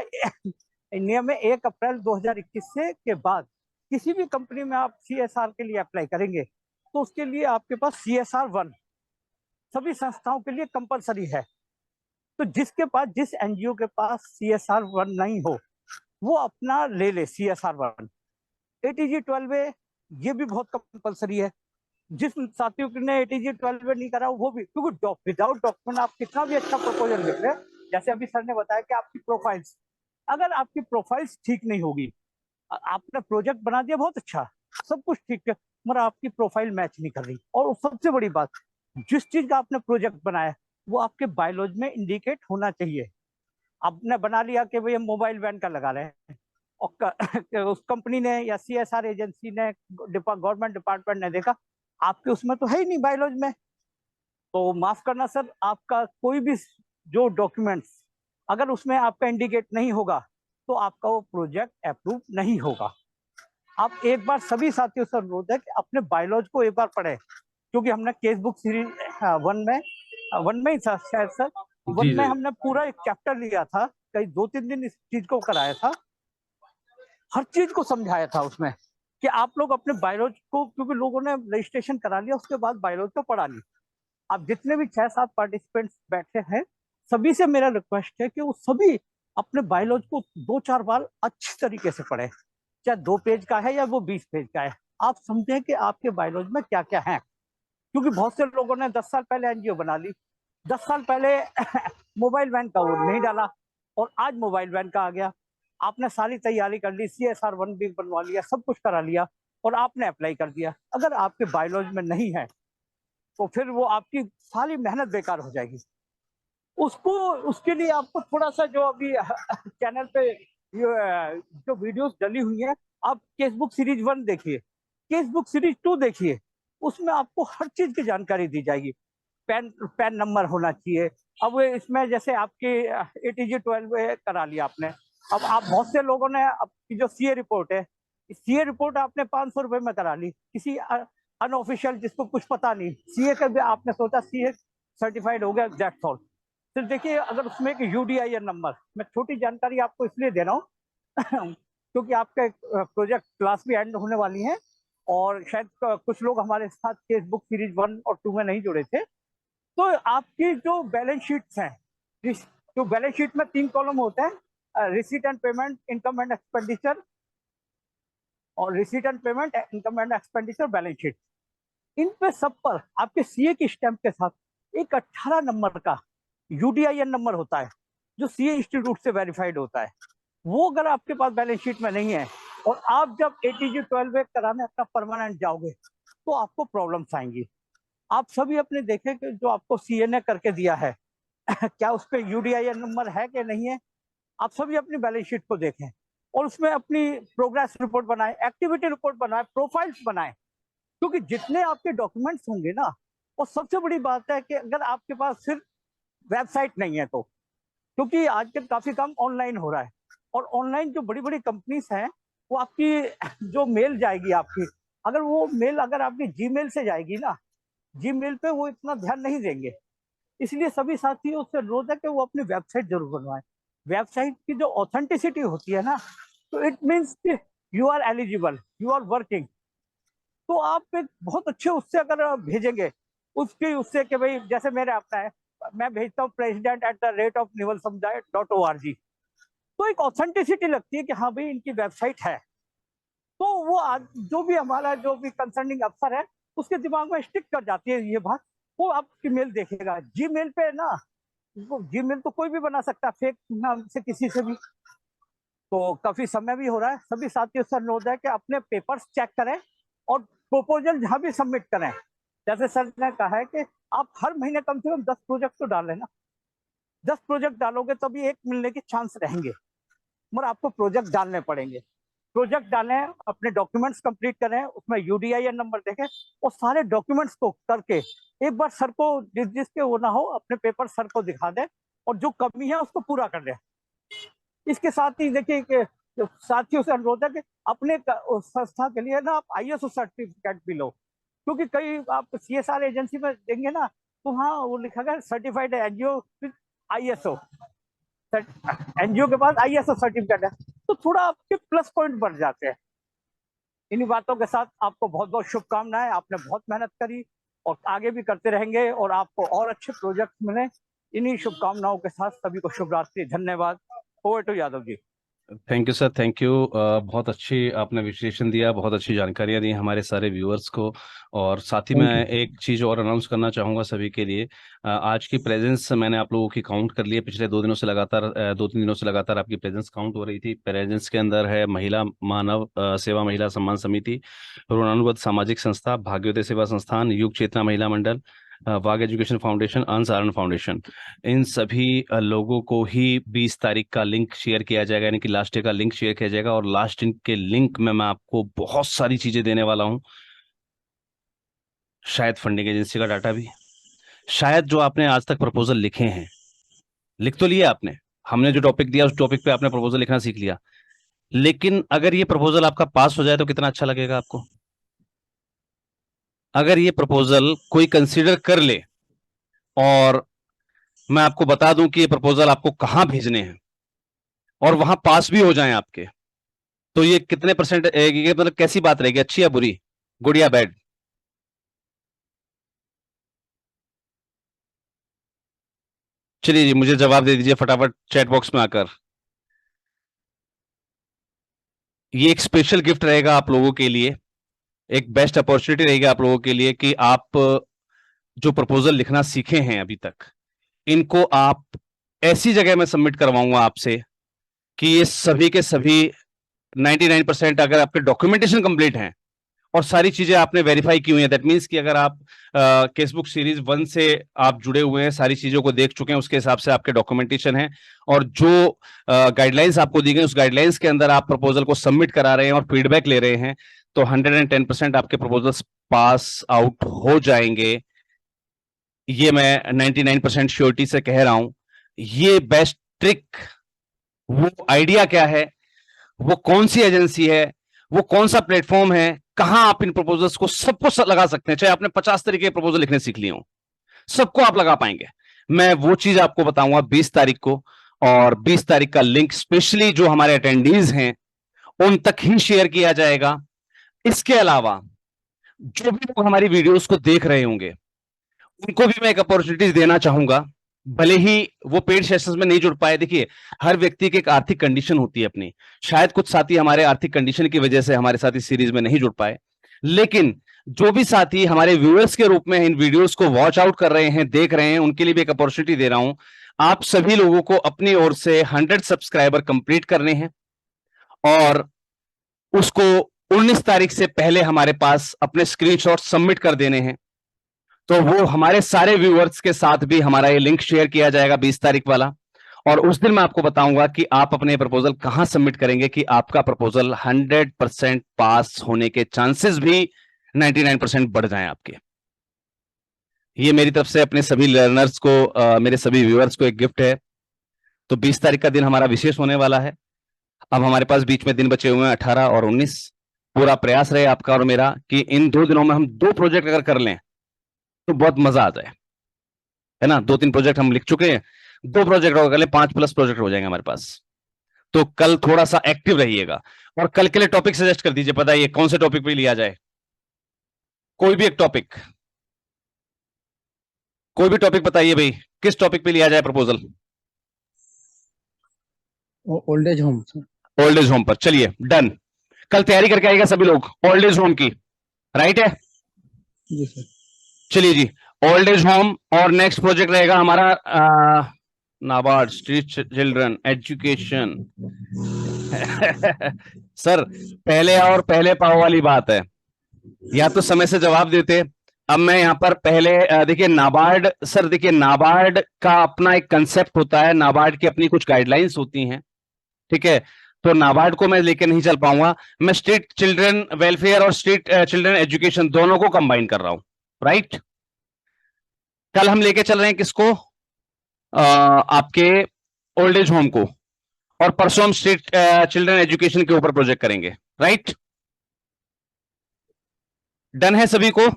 नियम है 1 अप्रैल 2021 से के बाद किसी भी कंपनी में आप CSR के लिए अप्लाई करेंगे, तो उसके लिए आपके पास CSR 1 सभी संस्थाओं के लिए कंपलसरी है। तो जिसके पास, जिस NGO के पास CSR 1 नहीं हो, वो अपना ले ले CSR 1। ATG 12A ये भी बहुत कंपलसरी है। जिस साथियों ने ATG 12A नहीं करा, वो भी, क्योंकि विदाउट डॉक्यूमेंट आप कितना भी अच्छा प्रपोजल लिख रहे हैं, जैसे अभी सर ने बताया कि आपकी प्रोफाइल्स, अगर आपकी प्रोफाइल्स ठीक नहीं होगी, आपने प्रोजेक्ट बना दिया बहुत अच्छा, सब कुछ ठीक है, मगर आपकी प्रोफाइल मैच नहीं कर रही। और सबसे बड़ी बात, जिस चीज का आपने प्रोजेक्ट बनाया वो आपके बायोलॉजी में इंडिकेट होना चाहिए। आपने बना लिया कि भाई हम मोबाइल वैन का लगा रहे हैं, और उस कंपनी ने या CSR एजेंसी ने, गवर्नमेंट डिपार्टमेंट ने देखा आपके उसमें तो है ही नहीं बायोलॉजी में, तो माफ करना सर, आपका कोई भी जो डॉक्यूमेंट्स अगर उसमें आपका इंडिकेट नहीं होगा, तो आपका वो प्रोजेक्ट अप्रूव नहीं होगा। आप एक बार, सभी साथियों से अनुरोध है कि अपने बायोलॉजी को एक बार पढ़े, क्योंकि हमने केस बुक सीरीज 1 में ही था शायद सर, 1 में हमने पूरा एक चैप्टर लिया था, कई 2-3 दिन इस चीज को कराया था, हर चीज को समझाया था उसमें, कि आप लोग अपने बायोलॉजी को, क्योंकि लोगों ने रजिस्ट्रेशन करा लिया, उसके बाद बायोलॉजी को पढ़ा नहीं। आप जितने भी 6-7 पार्टिसिपेंट्स बैठे हैं, सभी से मेरा रिक्वेस्ट है कि वो सभी अपने बायोलॉजी को 2-4 बार अच्छी तरीके से पढ़े, चाहे 2 पेज का है या वो 20 पेज का है। आप समझें कि आपके बायोलॉजी में क्या क्या है, क्योंकि बहुत से लोगों ने 10 साल पहले NGO बना ली, 10 साल पहले मोबाइल वैन का वो नहीं डाला, और आज मोबाइल वैन का आ गया। आपने सारी तैयारी कर ली, CSR 1 भी बनवा लिया, सब कुछ करा लिया, और आपने अप्लाई कर दिया, अगर आपके बायोलॉज में नहीं है तो फिर वो आपकी सारी मेहनत बेकार हो जाएगी। उसको उसके लिए आपको थोड़ा सा जो अभी चैनल पे जो वीडियोस डली हुई है, आप केसबुक सीरीज 1 देखिए, केसबुक सीरीज 2 देखिए, उसमें आपको हर चीज की जानकारी दी जाएगी। पैन नंबर होना चाहिए। अब इसमें जैसे आपकी ATG 12 करा लिया आपने, अब आप बहुत से लोगों ने आपकी जो CA रिपोर्ट है, CA रिपोर्ट आपने 500 रुपए में करा ली, किसी अनऑफिशियल जिसको कुछ पता नहीं, CA का भी आपने सोचा CA सर्टिफाइड हो गया, दैट्स ऑल। फिर देखिए अगर उसमें एक UDIN नंबर, मैं छोटी जानकारी आपको इसलिए दे रहा हूँ क्योंकि आपका प्रोजेक्ट क्लास भी एंड होने वाली है और शायद कुछ लोग हमारे साथ केसबुक सीरीज 1 और 2 में नहीं जुड़े थे। तो आपकी जो बैलेंस शीट्स हैं, जो बैलेंस शीट में 3 कॉलम होते हैं, receipt and payment, income and expenditure, और receipt and payment, income and expenditure balance sheet, इन पे सब पर आपके CA की स्टैंप के साथ एक 18 नंबर का UDIN नंबर होता है जो CA इंस्टीट्यूट से वेरीफाइड होता है। वो अगर आपके पास बैलेंस शीट में नहीं है और आप जब ATG 12 कराने अपना परमानेंट जाओगे तो आपको प्रॉब्लम्स आएंगी। आप सभी अपने देखें कि जो आपको CA ने करके दिया है क्या उस पर UDIN नंबर है कि नहीं है। आप सभी अपनी बैलेंस शीट को देखें और उसमें अपनी प्रोग्रेस रिपोर्ट बनाएं, एक्टिविटी रिपोर्ट बनाएं, प्रोफाइल्स बनाएं, क्योंकि जितने आपके डॉक्यूमेंट्स होंगे ना, और सबसे बड़ी बात है कि अगर आपके पास सिर्फ वेबसाइट नहीं है तो, क्योंकि आजकल काफी काम ऑनलाइन हो रहा है और ऑनलाइन जो बड़ी बड़ी कंपनीज हैं वो आपकी जो मेल जाएगी आपकी, अगर वो मेल अगर आपकी जीमेल से जाएगी ना, जीमेल पे वो इतना ध्यान नहीं देंगे। इसलिए सभी साथियों से अनुरोध है कि वो अपनी वेबसाइट जरूर बनवाएं। वेबसाइट की जो ऑथेंटिसिटी होती है ना, तो it means you are eligible, you are working. तो आप एक बहुत अच्छे उससे अगर भेजेंगे उससे कि भाई जैसे मेरे अपना है, मैं भेजता हूँ president@nivalsamudaya.org, तो एक ऑथेंटिसिटी लगती है कि हाँ भाई इनकी वेबसाइट है। तो वो जो भी हमारा जो भी कंसर्निंग अफसर है उसके दिमाग में स्टिक कर जाती है ये बात, वो आपकी मेल देखेगा। जीमेल पे ना, जीमेल तो कोई भी बना सकता है फेक नाम से किसी से भी। तो काफी समय भी हो रहा है, सभी साथियों से अनुरोध है कि अपने पेपर्स चेक करें और प्रपोजल जहां भी सबमिट करें। जैसे सर ने कहा है कि आप हर महीने कम से कम 10 प्रोजेक्ट तो डालें ना, 10 प्रोजेक्ट डालोगे तभी एक मिलने के चांस रहेंगे, मगर आपको प्रोजेक्ट डालने पड़ेंगे। प्रोजेक्ट डालें, अपने डॉक्यूमेंट्स कंप्लीट करें, उसमें UDIN नंबर देखें और सारे डॉक्यूमेंट्स को करके एक बार सर को जिसके वो ना हो अपने पेपर सर को दिखा दें और जो कमी है उसको पूरा कर दें। इसके साथ ही देखिए कि साथियों से अनुरोध है कि अपने संस्था के लिए ना आप ISO सर्टिफिकेट भी लो, क्योंकि कई आप CSR एजेंसी में देंगे ना तो हाँ वो लिखा गया certified NGO with ISO, NGO के पास ISO सर्टिफिकेट है, तो थोड़ा आपके प्लस पॉइंट बढ़ जाते हैं। इन्हीं बातों के साथ आपको बहुत बहुत शुभकामनाएं। आपने बहुत मेहनत करी और आगे भी करते रहेंगे और आपको और अच्छे प्रोजेक्ट मिले। इन्हीं शुभकामनाओं के साथ सभी को शुभ रात्रि, धन्यवाद। Over to Yadav ji. Thank you sir, thank you. बहुत अच्छी आपने विश्लेषण दिया, बहुत अच्छी जानकारियां दी हमारे सारे व्यूअर्स को। और साथ ही मैं एक चीज़ और अनाउंस करना चाहूँगा सभी के लिए। आज की प्रेजेंस मैंने आप लोगों की काउंट कर ली है, पिछले 2 दिनों से लगातार 2-3 दिनों से लगातार आपकी प्रेजेंस काउंट हो रही थी। प्रेजेंस के अंदर है महिला मानव सेवा महिला सम्मान समिति, ऋणानुबद्ध सामाजिक संस्था, भाग्योदय सेवा संस्थान, युग चेतना महिला मंडल, वाग एजुकेशन फाउंडेशन, अंसारण फाउंडेशन। इन सभी लोगों को ही 20 तारीख का लिंक शेयर किया जाएगा, यानी कि लास्ट डे का लिंक शेयर किया जाएगा। और लास्ट डे के लिंक में मैं आपको बहुत सारी चीजें देने वाला हूं, शायद फंडिंग एजेंसी का डाटा भी, शायद जो आपने आज तक प्रपोजल लिखे हैं, लिख तो लिए आपने, हमने जो टॉपिक दिया उस टॉपिक पे आपने प्रपोजल लिखना सीख लिया, लेकिन अगर ये प्रपोजल आपका पास हो जाए तो कितना अच्छा लगेगा आपको। अगर ये प्रपोजल कोई कंसीडर कर ले और मैं आपको बता दूं कि ये प्रपोजल आपको कहां भेजने हैं और वहां पास भी हो जाएं आपके, तो ये कितने परसेंट, ये मतलब कैसी बात रहेगी, अच्छी या बुरी, गुड या बैड? चलिए जी, मुझे जवाब दे दीजिए फटाफट चैट बॉक्स में आकर। ये एक स्पेशल गिफ्ट रहेगा आप लोगों के लिए, एक बेस्ट अपॉर्चुनिटी रहेगी आप लोगों के लिए कि आप जो प्रपोजल लिखना सीखे हैं अभी तक, इनको आप ऐसी जगह में सबमिट करवाऊंगा आपसे कि ये सभी के सभी 99% अगर आपके डॉक्यूमेंटेशन कंप्लीट हैं और सारी चीजें आपने वेरीफाई की हुई हैं। दैट मीन्स कि अगर आप केसबुक सीरीज 1 से आप जुड़े हुए हैं, सारी चीजों को देख चुके हैं, उसके हिसाब से आपके डॉक्यूमेंटेशन है, और जो गाइडलाइंस आपको दी गई उस गाइडलाइंस के अंदर आप प्रपोजल को सबमिट करा रहे हैं और फीडबैक ले रहे हैं, तो 110% आपके प्रपोजल्स पास आउट हो जाएंगे। ये मैं 99% श्योरिटी से कह रहा हूं। ये बेस्ट ट्रिक, वो आइडिया क्या है, वो कौन सी एजेंसी है, वो कौन सा प्लेटफॉर्म है, कहां आप इन प्रपोजल्स को सबको लगा सकते हैं। चाहे आपने 50 तरीके के प्रपोजल लिखने सीख लिए हो, सबको आप लगा पाएंगे। मैं वो चीज आपको बताऊंगा 20 तारीख को, और 20 तारीख का लिंक स्पेशली जो हमारे अटेंडीज हैं उन तक ही शेयर किया जाएगा। इसके अलावा जो भी लोग हमारी वीडियोस को देख रहे होंगे उनको भी मैं एक अपॉर्चुनिटी देना चाहूंगा, भले ही वो पेड सेशंस में नहीं जुड़ पाए। देखिए, हर व्यक्ति की एक आर्थिक कंडीशन होती है अपनी। शायद कुछ साथी हमारे आर्थिक कंडीशन की वजह से हमारे साथ इस सीरीज में नहीं जुड़ पाए, लेकिन जो भी साथी हमारे व्यूअर्स के रूप में इन वीडियोस को वॉच आउट कर रहे हैं, देख रहे हैं, उनके लिए भी एक अपॉर्चुनिटी दे रहा हूं। आप सभी लोगों को अपनी ओर से 100 सब्सक्राइबर कंप्लीट करने हैं, और उसको 19 तारीख से पहले हमारे पास अपने स्क्रीनशॉट सबमिट कर देने हैं। तो वो हमारे सारे व्यूअर्स के साथ भी हमारा ये लिंक शेयर किया जाएगा 20 तारीख वाला, और उस दिन मैं आपको बताऊंगा कि आप अपने प्रपोजल कहां सबमिट करेंगे कि आपका प्रपोजल 100% पास होने के चांसेस भी 99% बढ़ जाएं आपके। ये मेरी तरफ से अपने सभी लर्नर्स को, मेरे सभी व्यूअर्स को एक गिफ्ट है। तो 20 तारीख का दिन हमारा विशेष होने वाला है। अब हमारे पास बीच में दिन बचे हुए हैं 18 और 19। पूरा प्रयास रहे आपका और मेरा कि इन 2 दिनों में हम 2 प्रोजेक्ट अगर कर लें तो बहुत मजा आ जाए, है ना। 2-3 प्रोजेक्ट हम लिख चुके हैं, 2 प्रोजेक्ट और कर ले, 5+ प्रोजेक्ट हो जाएंगे हमारे पास। तो कल थोड़ा सा एक्टिव रहिएगा, और कल के लिए टॉपिक सजेस्ट कर दीजिए। बताइए कौन से टॉपिक पे लिया जाए, कोई भी एक टॉपिक, कोई भी टॉपिक बताइए भाई, किस टॉपिक पे लिया जाए proposal? Old age home sir. Old age home पर, चलिए डन। कल तैयारी करके आएगा सभी लोग ओल्ड एज होम की, राइट है? जी सर। चलिए जी, ओल्ड एज होम। और नेक्स्ट प्रोजेक्ट रहेगा हमारा NABARD street children education. Sir, पहले और पहले पाव वाली बात है, या तो समय से जवाब देते। अब मैं यहाँ पर पहले देखिए नाबार्ड, सर देखिए नाबार्ड का अपना एक कंसेप्ट होता है, नाबार्ड की अपनी कुछ गाइडलाइंस होती हैं, ठीक है। तो नाबार्ड को मैं लेके नहीं चल पाऊंगा। मैं स्ट्रीट चिल्ड्रन वेलफेयर और स्ट्रीट चिल्ड्रन एजुकेशन दोनों को कंबाइन कर रहा हूं, राइट। कल हम लेके चल रहे हैं किसको? आपके ओल्ड एज होम को, और परसों हम स्ट्रीट चिल्ड्रन एजुकेशन के ऊपर प्रोजेक्ट करेंगे, राइट। डन है सभी को?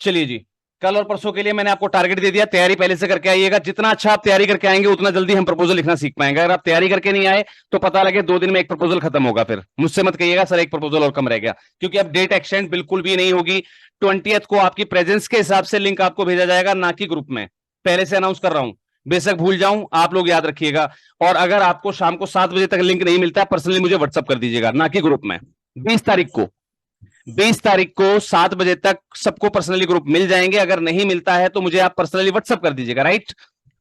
चलिए जी, कल और परसों के लिए मैंने आपको टारगेट दे दिया, तैयारी पहले से करके आइएगा। जितना अच्छा आप तैयारी करके आएंगे उतना जल्दी हम प्रपोजल लिखना सीख पाएंगे। अगर आप तैयारी करके नहीं आए तो पता लगे 2 दिन में एक प्रपोजल खत्म होगा, फिर मुझसे मत कहिएगा सर एक प्रपोजल और कम रह गया, क्योंकि अब डेट एक्सटेंड बिल्कुल भी नहीं होगी। 20th को आपकी प्रेजेंस के हिसाब से लिंक आपको भेजा जाएगा, ना कि ग्रुप में। पहले से अनाउंस कर रहा हूं, बेशक भूल जाऊं, आप लोग याद रखिएगा। और अगर आपको शाम को 7 बजे तक लिंक नहीं मिलता है, पर्सनली मुझे व्हाट्सअप कर दीजिएगा, ना कि ग्रुप में। 20 तारीख को 7 बजे तक सबको पर्सनली ग्रुप मिल जाएंगे। अगर नहीं मिलता है तो मुझे आप पर्सनली व्हाट्सअप कर दीजिएगा, राइट।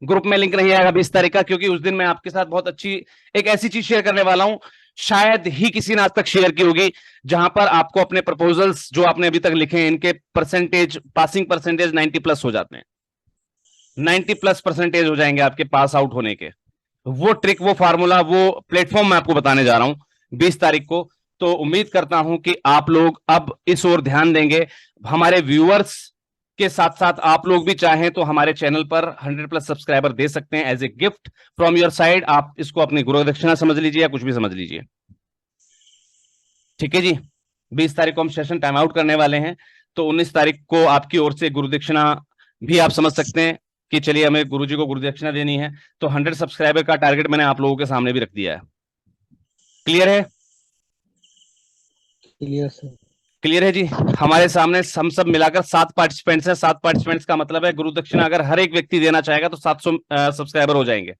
ग्रुप में लिंक नहीं आएगा 20 तारीख का, क्योंकि उस दिन मैं आपके साथ बहुत अच्छी एक ऐसी चीज शेयर करने वाला हूं, शायद ही किसी ने आज तक शेयर की होगी, जहां पर आपको अपने प्रपोजल्स जो आपने अभी तक लिखे हैं इनके परसेंटेज, पासिंग परसेंटेज 90+ हो जाते हैं। 90+ परसेंटेज हो जाएंगे आपके पास आउट होने के। वो ट्रिक, वो फार्मूला, वो प्लेटफॉर्म मैं आपको बताने जा रहा हूं 20 तारीख को। तो उम्मीद करता हूं कि आप लोग अब इस ओर ध्यान देंगे। हमारे व्यूअर्स के साथ साथ आप लोग भी चाहें तो हमारे चैनल पर 100+ सब्सक्राइबर दे सकते हैं as a gift from your side. आप इसको अपनी गुरु दक्षिणा समझ लीजिए या कुछ भी समझ लीजिए, ठीक है जी। 20 तारीख को हम सेशन टाइम आउट करने वाले हैं, तो 19 तारीख को आपकी ओर से गुरु दक्षिणा भी आप समझ सकते हैं कि चलिए हमें गुरुजी को गुरु दक्षिणा देनी है। तो 100 सब्सक्राइबर का टारगेट मैंने आप लोगों के सामने भी रख दिया है। क्लियर है? Clear sir. क्लियर है जी। हमारे सामने हम सब मिलाकर 7 पार्टिसिपेंट्स हैं। 7 पार्टिसिपेंट्स का मतलब है गुरु दक्षिणा अगर हर एक व्यक्ति देना चाहेगा तो 700 सब्सक्राइबर हो जाएंगे।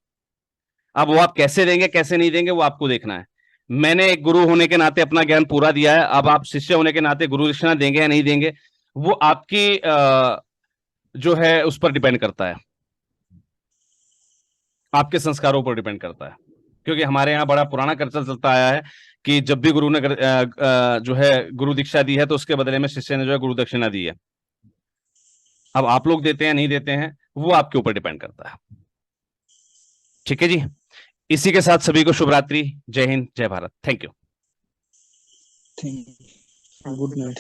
अब वो आप कैसे देंगे कैसे नहीं देंगे वो आपको देखना है। मैंने एक गुरु होने के नाते अपना ज्ञान पूरा दिया है, अब आप शिष्य होने के नाते गुरु दक्षिणा देंगे या नहीं देंगे वो आपकी जो है उस पर डिपेंड करता है, आपके संस्कारों पर डिपेंड करता है। क्योंकि हमारे यहाँ बड़ा पुराना कल्चर चलता आया है कि जब भी गुरु ने जो है गुरु दीक्षा दी है तो उसके बदले में शिष्य ने जो है गुरु दक्षिणा दी है। अब आप लोग देते हैं नहीं देते हैं वो आपके ऊपर डिपेंड करता है। ठीक है जी, इसी के साथ सभी को शुभ रात्रि, जय हिंद, जय Bharat, thank you. Good night.